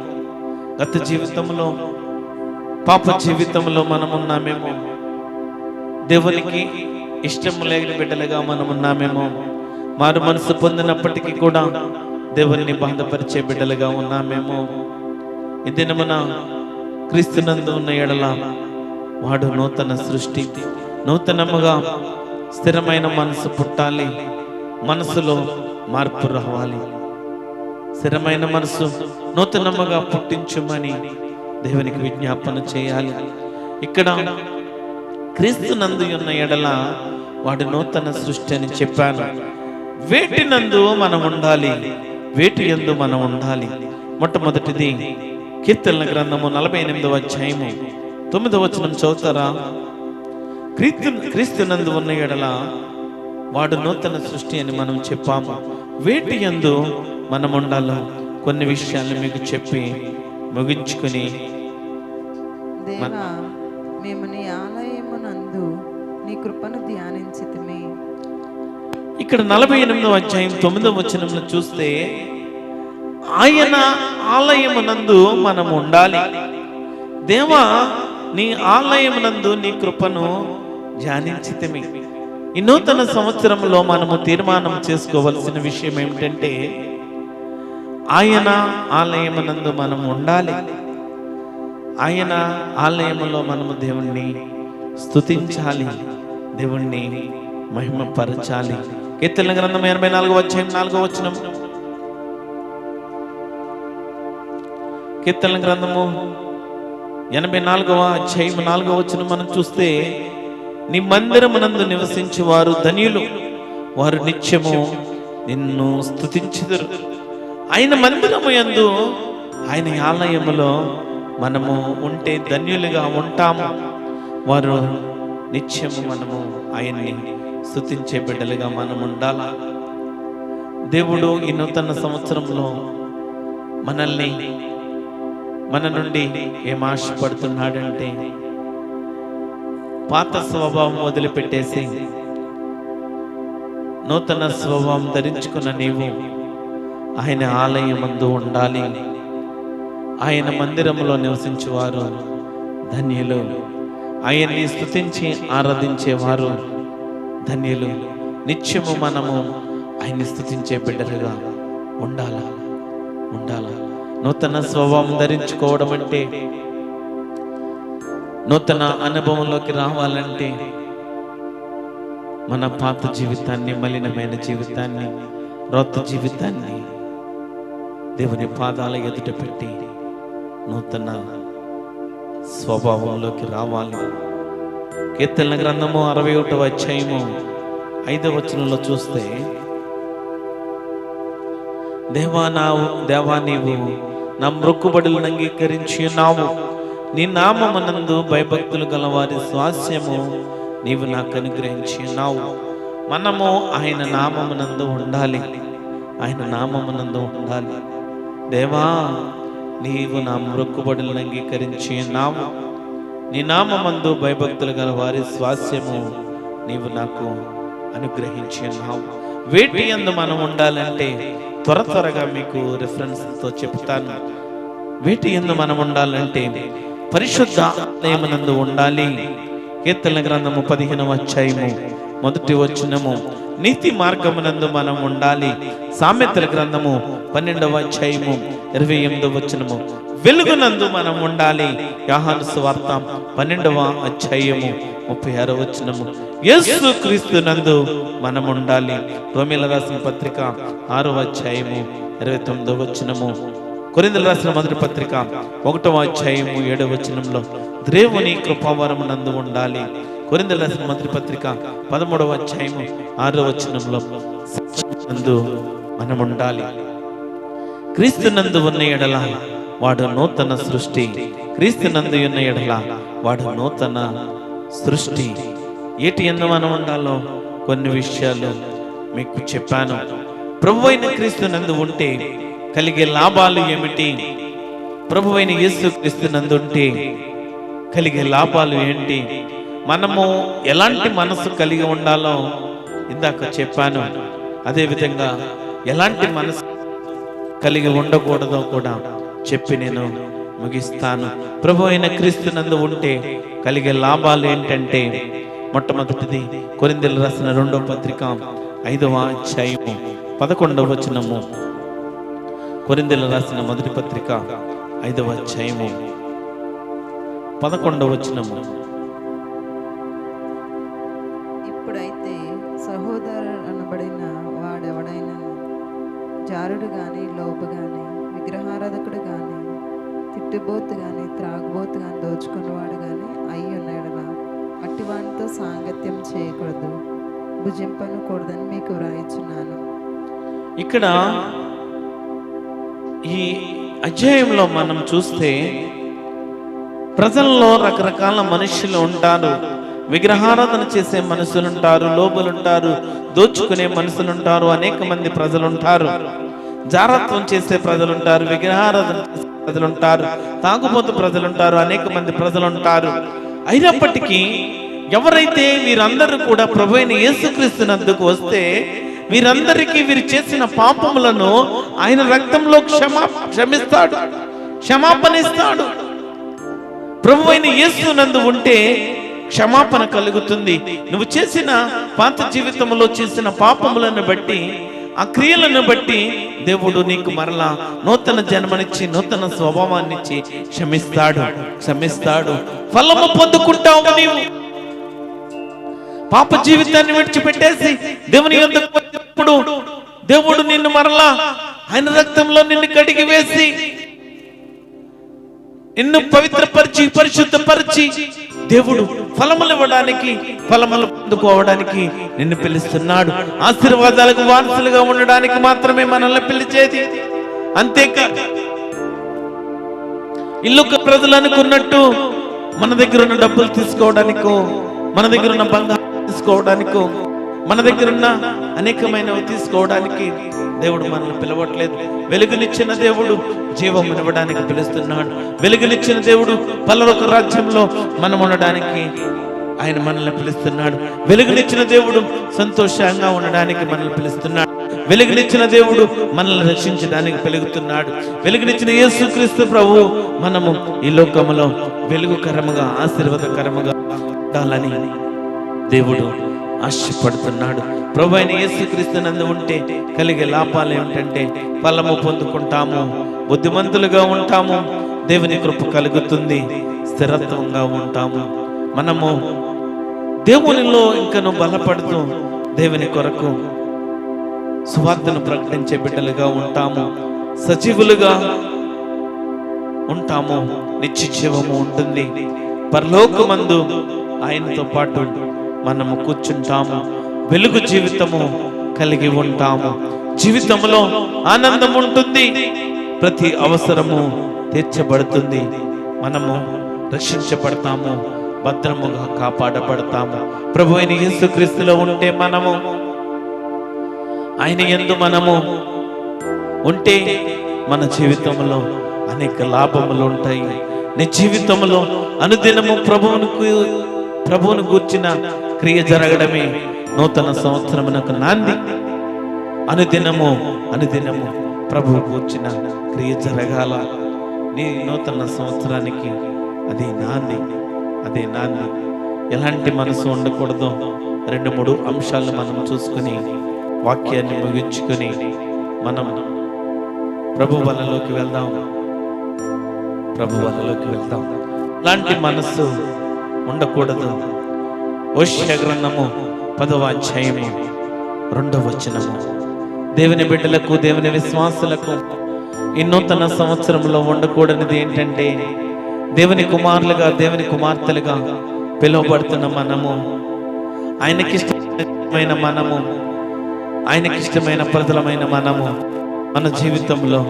Speaker 1: గత జీవితంలో పాప జీవితంలో మనమున్నామేమో, దేవునికి ఇష్టం లేని బిడ్డలుగా మనమున్నామేమో, మారు మనసు పొందినప్పటికీ కూడా దేవుని బాధపరిచే బిడ్డలుగా ఉన్నామేమో. ఈ దినమున క్రీస్తునందు ఉన్న ఎడల వాడు నూతన సృష్టి. నూతనముగా స్థిరమైన మనసు పుట్టాలి. మనసులో మార్పు రావాలి. స్థిరమైన మనసు నూతనముగా పుట్టించుమని దేవునికి విజ్ఞాపన చేయాలి. ఇక్కడ క్రీస్తునందు ఉన్న ఎడల వాడు నూతన సృష్టి అని చెప్పాను. వేటినందు మనం ఉండాలి, వేటి యందు మనం ఉండాలి. మొట్టమొదటిది కీర్తనల గ్రంథము 48వ అధ్యాయము 9వ వచనం చదువుతారా? క్రీస్తునందు ఉన్న ఎడల వాడు నూతన సృష్టి అని మనం చెప్పాము. వేటి యందు మనం ఉండాలో కొన్ని విషయాలు మీకు చెప్పి ముగించుకుని,
Speaker 2: దేవా మేము నీ ఆలయమునందు నీ కృపను ధ్యానించితిమి.
Speaker 1: ఇక్కడ 48వ అధ్యాయం 9వ వచనంలో చూస్తే, ఆయన ఆలయమునందు మనం ఉండాలి. దేవా నీ ఆలయమునందు నీ కృపను ధ్యానించితిమి. ఈ నూతన సంవత్సరంలో మనము తీర్మానం చేసుకోవలసిన విషయం ఏమిటంటే, ఆయన ఆలయమునందు మనం ఉండాలి. ఆయన ఆలయములో మనము దేవుణ్ణి స్తుతించాలి, దేవుణ్ణి మహిమపరచాలి. కీర్తనల గ్రంథం 84వ అధ్యాయం 4వ వచనం. కీర్తనల గ్రంథము 84వ అధ్యాయం 4వ వచనం మనం చూస్తే, నీ మందిరమునందు నివసించు వారు ధన్యులు, వారు నిత్యము నిన్ను స్తుతించుదురు. ఆయన మందిరము యందు, ఆయన ఆలయములో మనము ఉంటే ధన్యులుగా ఉంటాము. వారు నిత్యము మనము ఆయన్ని స్తుతించే బిడ్డలుగా మనం ఉండాలా. దేవుడు ఈ నూతన సంవత్సరంలో మనల్ని మన నుండి ఏం ఆశపడుతున్నాడంటే, పాత స్వభావం వదిలిపెట్టేసి నూతన స్వభావం ధరించుకున్న నీవు ఆయన ఆలయమందు ఉండాలి. ఆయన మందిరంలో నివసించేవారు ధన్యులు, ఆయన్ని స్తుతించి ఆరాధించేవారు ధన్యులు. నిత్యము మనము ఆయన్ని స్తుతించే బిడ్డలుగా ఉండాలా. నూతన స్వభావం ధరించుకోవడం అంటే, నూతన అనుభవంలోకి రావాలంటే మన పాత జీవితాన్ని, మలినమైన జీవితాన్ని, రొత్త జీవితాన్ని దేవుని పాదాల ఎదుట పెట్టి నూతన స్వభావంలోకి రావాలి. కీర్తనల గ్రంథము 61వ అధ్యాయము 5వ వచనంలో చూస్తే, దేవా నీవు నా మొక్కుబడులను అంగీకరించి ఉన్నావు. నీ నామమునందు భయభక్తులు గల వారి స్వాస్యము నీవు నాకు అనుగ్రహించి ఉన్నావు. మనము ఆయన నామమునందు ఉండాలి. ఆయన నామమునందు ఉండాలి. దేవా నీవు నా మొక్కుబడులను అంగీకరించి ఉన్నావు. నీ నామమందు భయభక్తులు గల వారి స్వాస్యము నీవు నాకు అనుగ్రహించి ఉన్నావు. వేటి యందు మనం ఉండాలంటే త్వరగా మీకు రిఫరెన్స్తో చెప్తాను. వేటి యందు మనం ఉండాలంటే పరిశుద్ధ ఆలయమునందు ఉండాలి. కీర్తనల గ్రంథము 15వ అధ్యాయము 1వ వచనము, నీతి మార్గమునందు మనం ఉండాలి. సామెతల గ్రంథము 12వ అధ్యాయము 28వ వచనము, వెలుగునందు మనం ఉండాలి. యోహాను సువార్త 12వ అధ్యాయము 36వ వచనము, యేసు క్రీస్తునందు మనం ఉండాలి. రోమీయులకు రాసిన పత్రిక 6వ అధ్యాయము 29వ వచనము, కొరింథీయులకు రాసిన మొదటి పత్రిక 1వ అధ్యాయము 7వ వచనంలో దేవుని కృపావరమునందు ఉండాలి. కొరింథీయులకు రాసిన మొదటి పత్రిక 13వ అధ్యాయము 6వ వచనంలో నందు మనం ఉండాలి. క్రీస్తునందు ఉన్న ఎడల వాడు నూతన సృష్టి. క్రీస్తునందు ఉన్న ఎడల వాడు నూతన సృష్టి. ఏటి యందు మనం ఉండాలో కొన్ని విషయాలు మీకు చెప్పాను. ప్రభువైన క్రీస్తునందు ఉంటే కలిగే లాభాలు ఏమిటి? ప్రభువైన యేసు క్రీస్తునందు ఉంటే కలిగే లాభాలు ఏంటి? మనము ఎలాంటి మనసు కలిగి ఉండాలో ఇందాక చెప్పాను. అదేవిధంగా ఎలాంటి మనసు కలిగి ఉండకూడదో కూడా చెప్పి నేను ముగిస్తాను. ప్రభు అయిన క్రీస్తునందు ఉంటే కలిగే లాభాలు ఏంటంటే, మొట్టమొదటిది కొరింథీయులకు రాసిన 2వ పత్రిక 5వ అధ్యాయము 11వ వచనము. కొరింథీయులకు రాసిన మొదటి పత్రిక 5వ అధ్యాయము 11వ వచనము,
Speaker 2: ఇప్పుడైతే సహోదరు అనబడిన వాడెవడైనా జారుడు గాని, లోబు గాని, విగ్రహారాధకుడు గాని, తిట్టుబోతు గాని, త్రాగుబోతు గాని, దోచుకున్నవాడు గాని అయి ఉన్నాడలా అట్టి వానితో సాంగత్యం చేయకూడదు, భుజింపనకూడదని మీకు వ్రాయిచున్నాను.
Speaker 1: ఇక్కడ ఈ అధ్యాయంలో మనం చూస్తే ప్రజల్లో రకరకాల మనుషులు ఉంటారు. విగ్రహారాధన చేసే మనుషులుంటారు, లోబులుంటారు, దోచుకునే మనుషులుంటారు, అనేక మంది ప్రజలుంటారు. జారత్వం చేసే ప్రజలుంటారు, విగ్రహారాధన చేసే ప్రజలుంటారు, తాగుబోతు ప్రజలుంటారు, అనేక మంది ప్రజలుంటారు. అయినప్పటికీ ఎవరైతే వీరందరూ కూడా ప్రభువైన యేసుక్రీస్తునందుకు వస్తే వీరందరికీ వీరు చేసిన పాపములను ఆయన రక్తంలో క్షమిస్తాడు, క్షమాపణ ఇస్తాడు. ప్రభువైన యేసునందు ఉంటే క్షమాపణ కలుగుతుంది. నువ్వు చేసిన పాత జీవితంలో చేసిన పాపములను బట్టి, ఆ క్రియలను బట్టి దేవుడు నీకు మరలా నూతన జన్మనిచ్చి, నూతన స్వభావాన్నిచ్చి క్షమిస్తాడు. ఫలము పొందుకుంటావు. నీవు పాప జీవితాన్ని విడిచిపెట్టేసి దేవుని యొద్దకు వచ్చినప్పుడు దేవుడు నిన్ను మరలా ఆయన రక్తంలో నిన్ను కడిగి వేసి, నిన్ను పవిత్రపరిచి, పరిశుద్ధపరిచి దేవుడు ఫలములు ఇవ్వడానికి, ఫలములు పొందుకోవడానికి నిన్ను పిలుస్తున్నాడు. ఆశీర్వాదాలకు వారసులుగా ఉండడానికి మాత్రమే మనల్ని పిలిచేది. అంతేకాదు ఇల్లు ప్రజలు అనుకున్నట్టు మన దగ్గర ఉన్న డబ్బులు తీసుకోవడానికో, మన దగ్గర ఉన్న బంగారం తీసుకోవడానికో, మన దగ్గర ఉన్న అనేకమైనవి తీసుకోవడానికి దేవుడు మనల్ని పిలవట్లేదు. వెలుగునిచ్చిన దేవుడు జీవమునివ్వడానికి పిలుస్తున్నాడు. వెలుగునిచ్చిన దేవుడు పరలోక రాజ్యంలో మనం ఉండడానికి ఆయన మనల్ని పిలుస్తున్నాడు. వెలుగునిచ్చిన దేవుడు సంతోషంగా ఉండడానికి మనల్ని పిలుస్తున్నాడు. వెలుగునిచ్చిన దేవుడు మనల్ని రక్షించడానికి పిలుగుతున్నాడు. వెలుగునిచ్చిన యేసుక్రీస్తు ప్రభు మనము ఈ లోకములో వెలుగుకరముగా, ఆశీర్వాదకరముగా ఉండాలని దేవుడు ఆశపడుతున్నాడు. ప్రభు అయిన యేసుక్రీస్తునందు ఉంటే కలిగే లాభాలు ఏమిటంటే ఫలము పొందుకుంటాము, బుద్ధిమంతులుగా ఉంటాము, దేవుని కృప కలుగుతుంది, స్థిరత్వంగా ఉంటాము. మనము దేవునిలో ఇంకను బలపడుతూ దేవుని కొరకు సువార్తను ప్రకటించే బిడ్డలుగా ఉంటాము, సజీవులుగా ఉంటాము. నిత్య జీవము ఉంటుంది. పరలోకమందు ఆయనతో పాటు మనము కూర్చుంటాము. వెలుగు జీవితము కలిగి ఉంటాము. జీవితంలో ఆనందం ఉంటుంది. ప్రతి అవసరము తీర్చబడుతుంది. మనము రక్షించబడతాము, భద్రముగా కాపాడబడతాము. ప్రభు అయిన యేసుక్రీస్తులో ఉంటే మనము, ఆయన యందు మనము ఉంటే మన జీవితంలో అనేక లాభములు ఉంటాయి. నీ జీవితంలో అనుదినము ప్రభువును గూర్చిన క్రియ జరగడమే నూతన సంవత్సరమునకు నాంది. అనుదినము ప్రభువు గూర్చిన క్రియ జరగాల. నీ నూతన సంవత్సరానికి అదే నాంది. ఎలాంటి మనసు ఉండకూడదు. 2-3 అంశాలు మనం చూసుకుని వాక్యాన్ని ముగించుకొని మనం ప్రభు వలలోకి వెళ్దాం. అలాంటి మనస్సు ఉండకూడదు. హోషేయ గ్రంథము 10వ అధ్యాయము 2వ వచనము. దేవుని బిడ్డలకు, దేవుని విశ్వాసులకు ఈ నూతన సంవత్సరంలో ఉండకూడనిది ఏంటంటే, దేవుని కుమారులుగా, దేవుని కుమార్తెలుగా పిలువబడుతున్న మనము, ఆయనకిష్టమైన మనము, ఆయనకిష్టమైన ప్రజలమైన మనము, మన జీవితంలో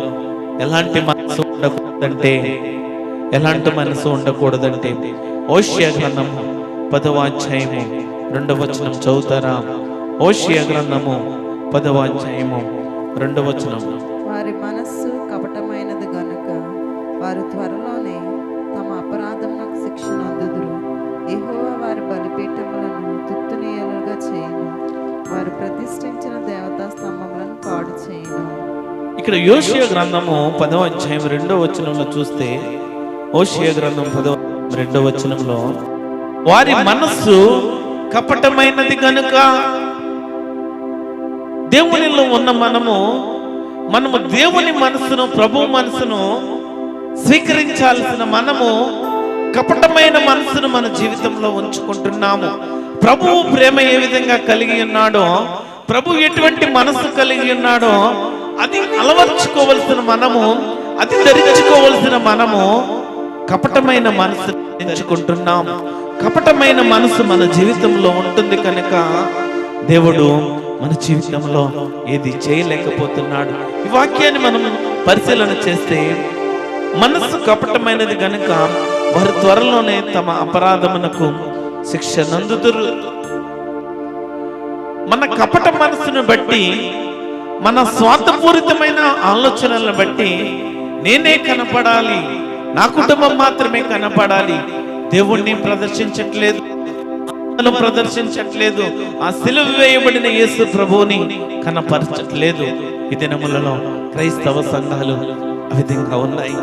Speaker 1: ఎలాంటి మనసు ఉండకూడదంటే హోషేయ గ్రంథము 10వ అధ్యాయము 2వ వచనం చదువుతారా? హోషేయ గ్రంథము 10వ అధ్యాయము 2వ వచనం.
Speaker 2: వారి మనస్సు కపటమైనది గనుక వారు త్వరలోనే తమ అపరాధములకు శిక్షణ అందుదురు. యెహోవా వారి బలిపీఠములను తుత్తునియలుగా చేయును. వారు ప్రతిష్ఠించిన దేవతా స్తంభములను పాడు చేయును.
Speaker 1: ఇక్కడ హోషేయ గ్రంథము 10వ అధ్యాయం 2వ వచనంలో చూస్తే, హోషేయ గ్రంథం 10వ 2వ వచనంలో వారి మనస్సు కపటమైనది కనుక, దేవునిలో ఉన్న మనము దేవుని మనసును, ప్రభు మనసును స్వీకరించాల్సిన మనము కపటమైన మనసును మన జీవితంలో ఉంచుకుంటున్నాము. ప్రభువు ప్రేమ ఏ విధంగా కలిగి ఉన్నాడో, ప్రభు ఎటువంటి మనసు కలిగి ఉన్నాడో అది అలవర్చుకోవలసిన మనము, అది ధరించుకోవలసిన మనము కపటమైన మనసు ఎంచుకుంటున్నాము. కపటమైన మనసు మన జీవితంలో ఉంటుంది కనుక దేవుడు మన జీవితంలో ఏది చేయలేకపోతున్నాడు. ఈ వాక్యాన్ని మనం పరిశీలన చేస్తే, మనసు కపటమైనది కనుక వారు త్వరలోనే తమ అపరాధమునకు శిక్ష నందుదురు. మన కపట మనసును బట్టి, మన స్వార్థపూరితమైన ఆలోచనలను బట్టి నేనే కనపడాలి, నా కుటుంబం మాత్రమే కనపడాలి, దేవుణ్ణి ప్రదర్శించట్లేదు, ఆ సిలువ వేయబడిన యేసు ప్రభువుని కనపరచట్లేదు. ఈ దినములలో క్రైస్తవ సంఘాలు ఆ విధంగా ఉన్నాయి.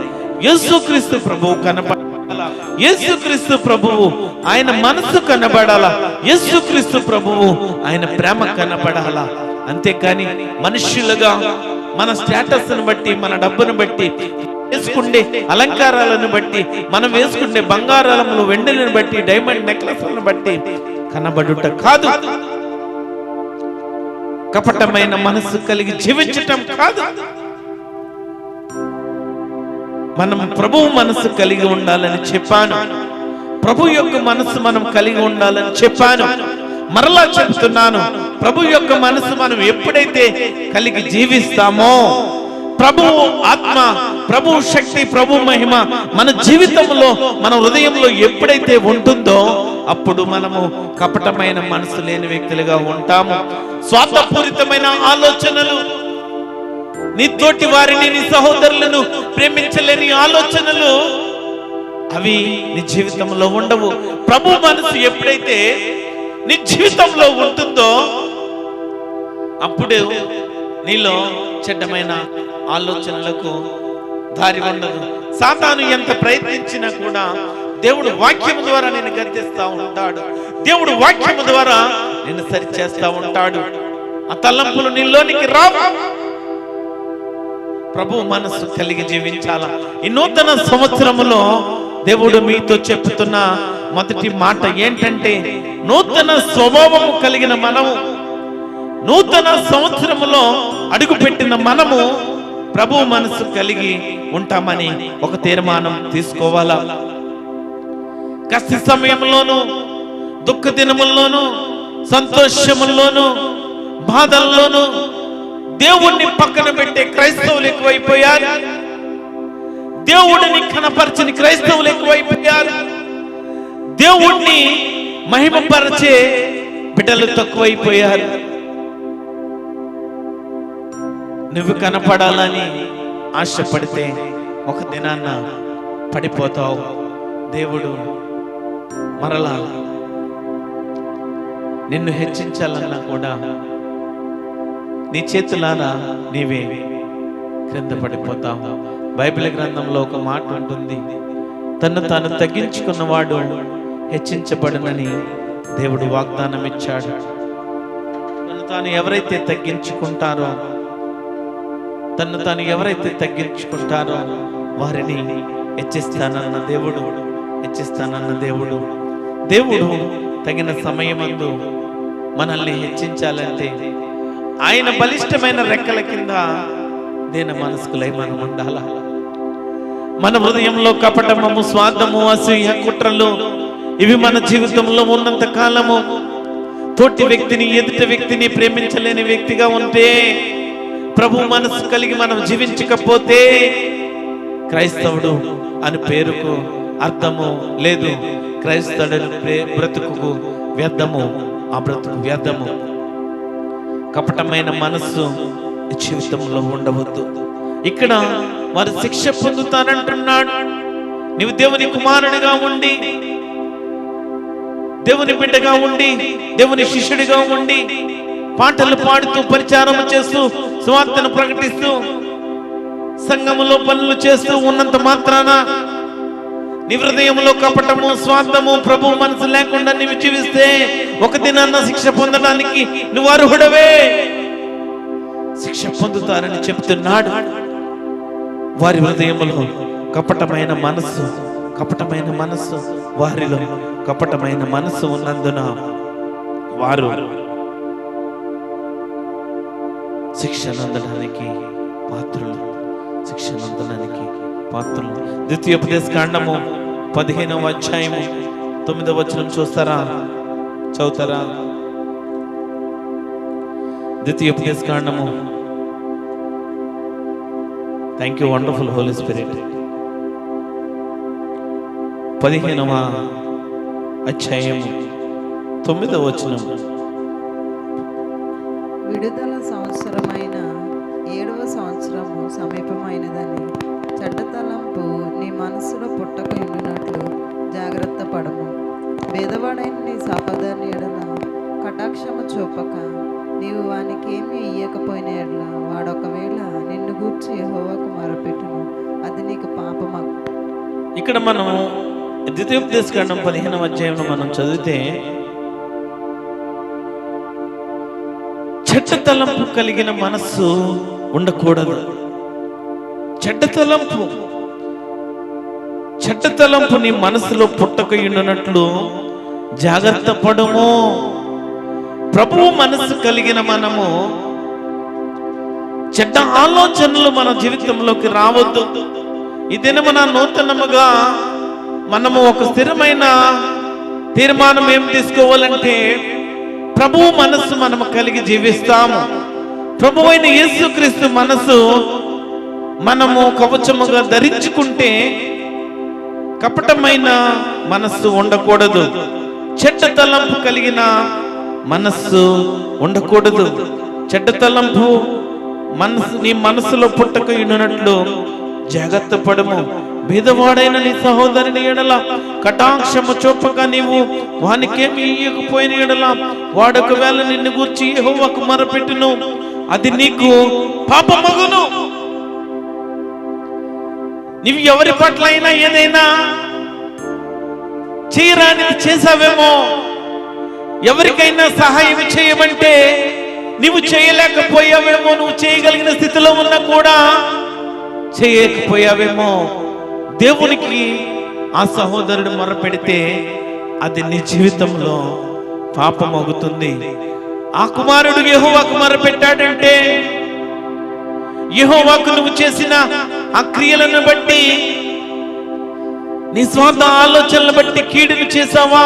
Speaker 1: యేసుక్రీస్తు ప్రభువు కనపడాలా, యేసుక్రీస్తు ప్రభువు ఆయన మనసు కనబడాలా, యేసుక్రీస్తు ప్రభువు ఆయన ప్రేమ కనపడాలా. అంతేకాని మనుష్యులుగా మన స్టేటస్ ను బట్టి, మన డబ్బును బట్టి, వేసుకుండే అలంకారాలను బట్టి, మనం వేసుకుండే బంగారాలను, వెండిలను బట్టి, డైమండ్ నెక్లెస్లను బట్టి కనబడుట కాదు. కపటమైన మనసు కలిగి జీవించటం కాదు. మనం ప్రభువు మనసు కలిగి ఉండాలని చెప్పాను. ప్రభు యొక్క మనసు మనం కలిగి ఉండాలని చెప్పాను. మరలా చెప్తున్నాను, ప్రభు యొక్క మనసు మనం ఎప్పుడైతే కలిగి జీవిస్తామో, ప్రభువు ఆత్మ, ప్రభు శక్తి, ప్రభు మహిమ మన జీవితంలో, మన హృదయంలో ఎప్పుడైతే ఉంటుందో అప్పుడు మనము కపటమైన మనసు లేని వ్యక్తులుగా ఉంటాము. స్వార్థపూరితమైన ఆలోచనలు, నీ తోటి వారిని, నీ సహోదరులను ప్రేమించలేని ఆలోచనలు అవి నీ జీవితంలో ఉండవు. ప్రభు మనసు ఎప్పుడైతే నీ జీవితంలో ఉంటుందో అప్పుడు నీలో చెడ్డమైన ఆలోచనలకు దారి ఉండదు. సాతాను ఎంత ప్రయత్నించినా కూడా దేవుడు వాక్యము ద్వారా నిన్ను గద్దిస్తూ ఉంటాడు. దేవుడు వాక్యము ద్వారా నిన్ను సరి చేస్తూ ఉంటాడు. ఆ తలంపులు నీలోనికి రావు. ప్రభు మనసు కలిగి జీవించాల. ఈ నూతన సంవత్సరములో దేవుడు మీతో చెప్తున్న మొదటి మాట ఏంటంటే, నూతన స్వభావము కలిగిన మనము, నూతన సంవత్సరములో అడుగుపెట్టిన మనము ప్రభు మనసు కలిగి ఉంటామని ఒక తీర్మానం తీసుకోవాలా. కష్ట సమయంలోను, దుఃఖ దినముల్లోను, సంతోషముల్లోను, బాధల్లోను దేవుణ్ణి పక్కన పెట్టే క్రైస్తవులు ఎక్కువైపోయారు. దేవుడిని కనపరచని క్రైస్తవులు ఎక్కువైపోయారు. దేవుణ్ణి మహిమపరచే బిడ్డలు తక్కువైపోయారు. నువ్వు కనపడాలని ఆశపడితే ఒక దినాన్న పడిపోతావు. దేవుడు మరలా నిన్ను హెచ్చించాలన్నా కూడా నీ చేతులారా నీవే క్రింద పడిపోతావు. బైబిల్ గ్రంథంలో ఒక మాట ఉంటుంది, తను తాను తగ్గించుకున్నవాడు హెచ్చించబడనని దేవుడు వాగ్దానం ఇచ్చాడు. తను తాను ఎవరైతే తగ్గించుకుంటారో, తను తాను ఎవరైతే తగ్గించుకుంటారో వారిని హెచ్చిస్తానన్న దేవుడు, హెచ్చిస్తానన్న దేవుడు. దేవుడు తగిన సమయమందు మనల్ని హెచ్చించాలంటే ఆయన బలిష్టమైన రెక్కల కింద దీన మనస్కులై మనం ఉండాల. మన హృదయంలో కపటము, స్వార్థము, అసూయ, కుట్రలు ఇవి మన జీవితంలో ఉన్నంత కాలము తోటి వ్యక్తిని, ఎదుటి వ్యక్తిని ప్రేమించలేని వ్యక్తిగా ఉంటే, ప్రభు మనసు కలిగి మనం జీవించకపోతే క్రైస్తవుడు అని పేరుకు అర్థము లేదు. క్రైస్తవుడు బ్రతుకు వ్యర్థము, ఆ బ్రతుకు వ్యర్థము. కపటమైన మనస్సు జీవితంలో ఉండవద్దు. ఇక్కడ వారు శిక్ష పొందుతానంటున్నాడు. నీవు దేవుని కుమారుడిగా ఉండి, దేవుని బిడ్డగా ఉండి, దేవుని శిష్యుడిగా ఉండి, పాటలు పాడుతూ, పరిచారము చేస్తూ, సువార్తను ప్రకటిస్తూ, సంఘములో పనులు చేస్తూ ఉన్నంత మాత్రాన నీ హృదయంలో కపటము, స్వార్థము, ప్రభు మనసు లేకుండా నీవు జీవిస్తే ఒక దినాన్న శిక్ష పొందడానికి నువ్వు అర్హుడవే. శిక్ష పొందుతారని చెప్తున్నాడు. వారి హృదయంలో కపటమైన మనస్సు, కపటమైన మనస్సు, వారిలో కపటమైన మనస్సు ఉన్నందున వారు శిక్షనందడానికి పాత్రులు, శిక్షనందడానికి పాత్రులు. ద్వితీయోపదేశ కాండము 15వ అధ్యాయము 9వ వచనం చూస్తారా, చదువుతారా? ద్వితీయోపదేశ కాండము. Thank you wonderful Holi Spirit. 15వ అధ్యాయము 9వ వచనం.
Speaker 2: విడుదల సంవత్సరమైన 7వ సంవత్సరము సమీపమైనదని చెడ్డ తలంపు నీ మనస్సులో పుట్టక ఉండినట్లు జాగ్రత్త పడము. పేదవాడైన నీ సహోదరుని ఎడల కటాక్షము చూపక, నీవు వానికి ఏమీ ఇయ్యకపోయిన ఎడల వాడు ఒకవేళ నిన్ను గూర్చి యెహోవాకు మొరపెట్టును, అది నీకు పాపమగు.
Speaker 1: ఇక్కడ మనం ద్వితీయోపదేశ కాండం 15వ అధ్యాయంలో మనం చదివితే, చెడ్డ తలంపు కలిగిన మనస్సు ఉండకూడదు. చెడ్డ తలంపు నీ మనసులో పుట్టకయుండునట్లు జాగ్రత్త పడుము. ప్రభువు మనసు కలిగిన మనము చెడ్డ ఆలోచనలు మన జీవితంలోకి రావద్దు. ఈ దినమున నూతనముగా మనము ఒక స్థిరమైన తీర్మానం ఏం తీసుకోవాలంటే, ప్రభువు మనస్సు మనము కలిగి జీవిస్తాము. ప్రభువైన యేసుక్రీస్తు మనసు మనము కవచముగా ధరించుకుంటే కపటమైన మనస్సు ఉండకూడదు. చెడ్డ తలంపు కలిగిన మనస్సు ఉండకూడదు. చెడ్డ తలంపు నీ మనసులో పుట్టక ఉన్నట్లు జాగ్రత్త పడము. బీదవాడైన నీ సహోదరుని ఎడల కటాక్షము చూపక, నీవు వానికేమి ఇయ్యకపోయిన ఎడల వాడొకవేళ నిన్ను గూర్చి యెహోవాకు మొరపెట్టును, అది నీకు పాపమగును. నీవు ఎవరి పట్ల అయినా ఏదైనా చేయరానికి చేసావేమో, ఎవరికైనా సహాయం చేయమంటే నీవు చేయలేకపోయావేమో, నువ్వు చేయగలిగిన స్థితిలో ఉన్నా కూడా చేయకపోయావేమో. దేవునికి ఆ సహోదరుడు మొరపెడితే అది నీ జీవితంలో పాపం అవుతుంది. ఆ కుమారుడు యెహోవాకు మొరపెట్టాడంటే, యెహోవాకు నువ్వు చేసిన ఆ క్రియలను బట్టి, నీ స్వంత ఆలోచనలు బట్టి కీడును చేసావా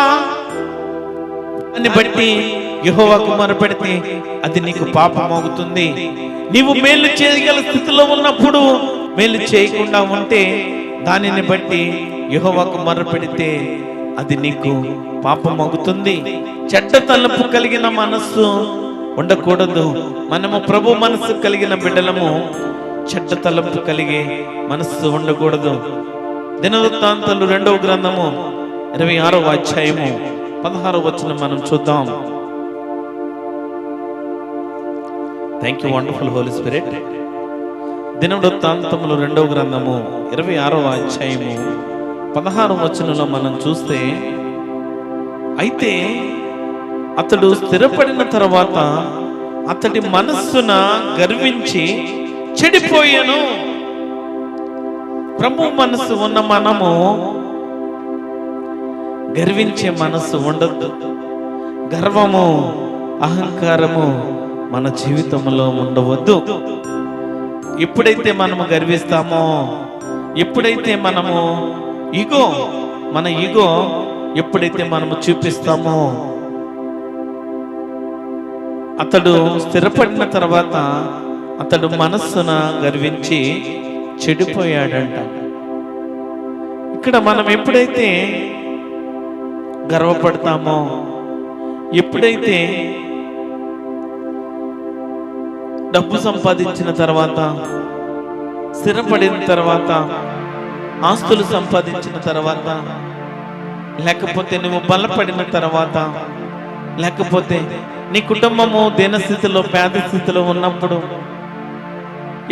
Speaker 1: అని బట్టి యెహోవాకు మొరపెడితే అది నీకు పాపం అవుతుంది. నీవు మేలు చేయగల స్థితిలో ఉన్నప్పుడు మేలు చేయకుండా ఉంటే దానిని బట్టి యెహోవాకు మొరపెడితే అది నీకు పాపం అవుతుంది. చెడ్డ తలంపు కలిగిన మనస్సు ఉండకూడదు. మనము ప్రభు మనస్సు కలిగిన బిడ్డలము. చెడ్డ తలంపు కలిగే మనస్సు ఉండకూడదు. దినవృత్తాంతాలు 2వ గ్రంథము 26వ అధ్యాయము 16వ వచనం మనం చూద్దాం. Thank you wonderful Holi spirit. దినవృత్తాంతములు 2వ గ్రంథము 26వ అధ్యాయము 16వ వచనంలో మనం చూస్తే, అయితే అతడు స్థిరపడిన తర్వాత అతడి మనస్సున గర్వించి చెడిపోయాను. ప్రభు మనస్సు ఉన్న మనము గర్వించే మనస్సు ఉండద్దు. గర్వము, అహంకారము మన జీవితంలో ఉండవద్దు. ఎప్పుడైతే మనము గర్విస్తామో, ఎప్పుడైతే మనము మన ఈగో ఎప్పుడైతే మనము చూపిస్తామో, అతడు స్థిరపడిన తర్వాత అతడు మనస్సున గర్వించి చెడిపోయాడంట. ఇక్కడ మనం ఎప్పుడైతే గర్వపడతామో, ఎప్పుడైతే డబ్బు సంపాదించిన తర్వాత, స్థిరపడిన తర్వాత, ఆస్తులు సంపాదించిన తర్వాత, లేకపోతే నువ్వు బలపడిన తర్వాత, లేకపోతే నీ కుటుంబము దీనస్థితిలో, పేద స్థితిలో ఉన్నప్పుడు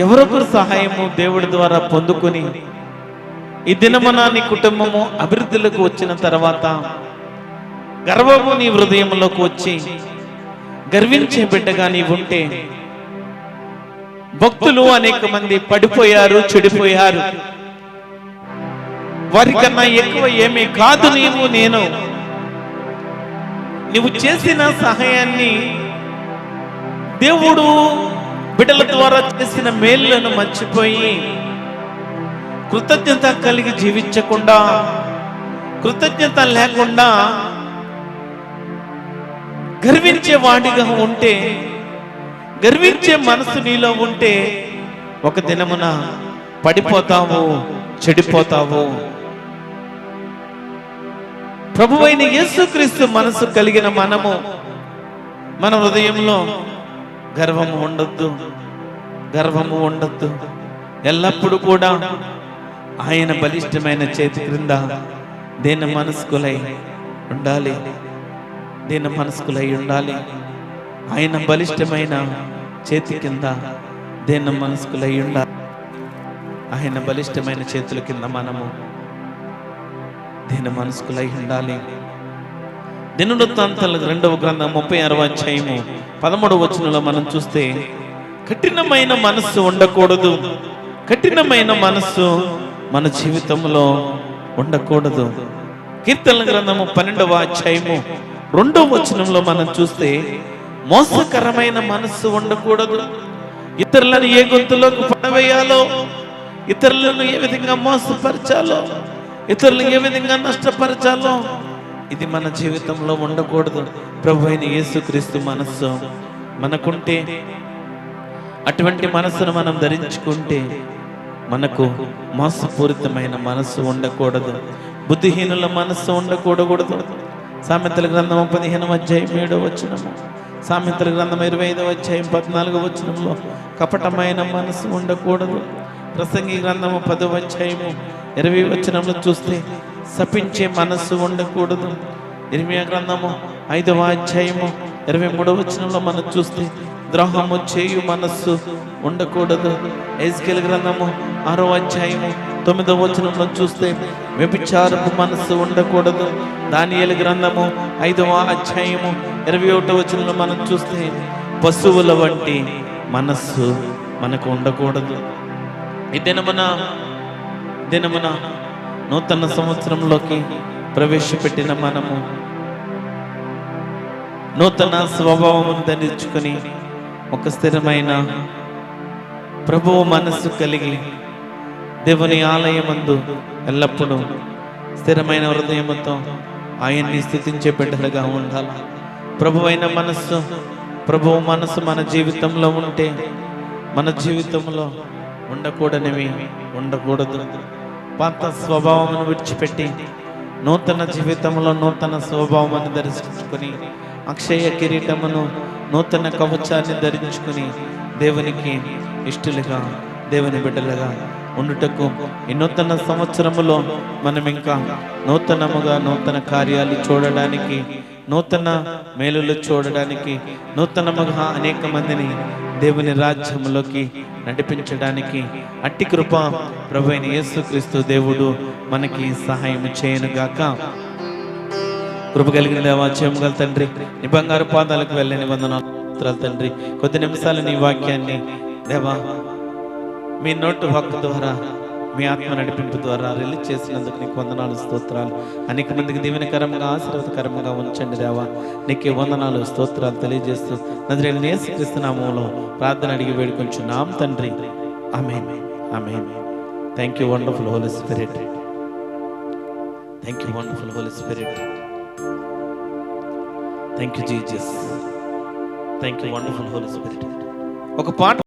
Speaker 1: ఎవరొకరు సహాయము దేవుడి ద్వారా పొందుకొని ఈ దినమున నీ కుటుంబము అభివృద్ధిలోకి వచ్చిన తర్వాత గర్వము నీ హృదయంలోకి వచ్చి గర్వించే బిడ్డగా నీవుంటే, భక్తులు అనేక మంది పడిపోయారు, చెడిపోయారు. వారికన్నా ఎక్కువ ఏమీ కాదు నేను. నువ్వు చేసిన సహాయాన్ని, దేవుడు బిడ్డల ద్వారా చేసిన మేలులను మర్చిపోయి కృతజ్ఞత కలిగి జీవించకుండా, కృతజ్ఞత లేకుండా గర్వించే వాడిగా ఉంటే, గర్వించే మనసు నీలో ఉంటే ఒక దినమున పడిపోతావు, చెడిపోతావు. ప్రభువైన యేసుక్రీస్తు మనసు కలిగిన మనము మన హృదయంలో గర్వము ఉండొద్దు, గర్వము ఉండొద్దు. ఎల్లప్పుడూ కూడా ఆయన బలిష్టమైన చేతి క్రింద దీన మనస్కులై ఉండాలి, దీన మనస్కులై ఉండాలి. ఆయన బలిష్టమైన చేతి కింద దీన మనస్కులై ఉండాలి. ఆయన బలిష్టమైన చేతుల కింద మనము దీన మనస్కులై ఉండాలి. దినవృత్తాంతాల 2వ గ్రంథం 36వ అధ్యాయము 13వ వచనంలో మనం చూస్తే, కఠినమైన మనస్సు ఉండకూడదు. కఠినమైన మనస్సు మన జీవితంలో ఉండకూడదు. కీర్తనల గ్రంథము 12వ అధ్యాయము 2వ వచనంలో మనం చూస్తే, మోసకరమైన మనస్సు ఉండకూడదు. ఇతరులను ఏ గొంతులోకి పడవేయాలో, ఇతరులను ఏ విధంగా మోసపరచాలో, ఇతరులను ఏ విధంగా నష్టపరచాలో ఇది మన జీవితంలో ఉండకూడదు. ప్రభువైన యేసుక్రీస్తు మనస్సు మనకుంటే, అటువంటి మనస్సును మనం ధరించుకుంటే మనకు మోసపూరితమైన మనస్సు ఉండకూడదు. బుద్ధిహీనుల మనస్సు ఉండకూడదు. సామెతల గ్రంథము 15వ అధ్యాయం 7వ వచనము, సామెతల గ్రంథం 25వ అధ్యాయం 14వ వచనంలో కపటమైన మనస్సు ఉండకూడదు. ప్రసంగి గ్రంథము 10వ అధ్యాయము 20వ వచనంలో చూస్తే శపించే మనస్సు ఉండకూడదు. ఇర్మియా గ్రంథము 5వ అధ్యాయము 23వ వచనంలో మనం చూస్తే ద్రోహము చేయు మనస్సు ఉండకూడదు. ఎజ్కేల్ గ్రంథము 6వ అధ్యాయము 9వ వచనంలో చూస్తే వ్యభిచారపు మనస్సు ఉండకూడదు. దానియేలు గ్రంథము 5వ అధ్యాయము 21వ వచనంలో మనం చూస్తే పశువుల వంటి మనస్సు మనకు ఉండకూడదు. ఈ దినమున నూతన సంవత్సరంలోకి ప్రవేశపెట్టిన మనము నూతన స్వభావమును ధరించుకొని ఒక స్థిరమైన ప్రభువు మనస్సు కలిగి దేవుని ఆలయమందు ఎల్లప్పుడూ స్థిరమైన హృదయముతో ఆయన్ని స్థుతించే బిడ్డలుగా ఉండాలి. ప్రభువైన మనస్సు, ప్రభువు మనస్సు మన జీవితంలో ఉంటే మన జీవితంలో ఉండకూడదు. పాత స్వభావమును విడిచిపెట్టి నూతన జీవితంలో నూతన స్వభావాన్ని దర్శించుకొని అక్షయ కిరీటమును నూతన కవచాన్ని ధరించుకుని దేవునికి ఇష్టలుగా దేవుని బిడ్డలుగా ఉండుటకు ఈ నూతన సంవత్సరములో మనం ఇంకా నూతన కార్యాలు చూడడానికి, నూతన మేలులు చూడడానికి, నూతనముగా అనేక మందిని దేవుని రాజ్యములోకి నడిపించడానికి అట్టి కృప ప్రభువైన యేసుక్రీస్తు దేవుడు మనకి సహాయం చేయనుగాక. కృప కలిగిన దేవా, చేయగల తండ్రి, నీ బంగారు పాదాలకు వెళ్ళని వందనాలు తండ్రి. కొద్ది నిమిషాలు నీ వాక్యాన్ని దేవా మీ నోటు వాక్కు ద్వారా, మీ ఆత్మ నడిపింపు ద్వారా రిలీజ్ చేసినందుకు నీకు వందనాలు, స్తోత్రాలు. అనేక మందికి దీవెనకరంగా ఆశీర్వాదకరంగా ఉంచండి దేవా. నీకే వందనాలు, స్తోత్రాలు తెలియజేస్తూ నజరేయుడైన యేసుక్రీస్తు నామములో ప్రార్థన అడిగి వేడుకొంచున్నాం తండ్రి. ఆమేన్, ఆమేన్. Thank you wonderful Holi spirit. Thank you wonderful Holi spirit. Thank you Jesus. Thank you wonderful Holi spirit. ఒక పాట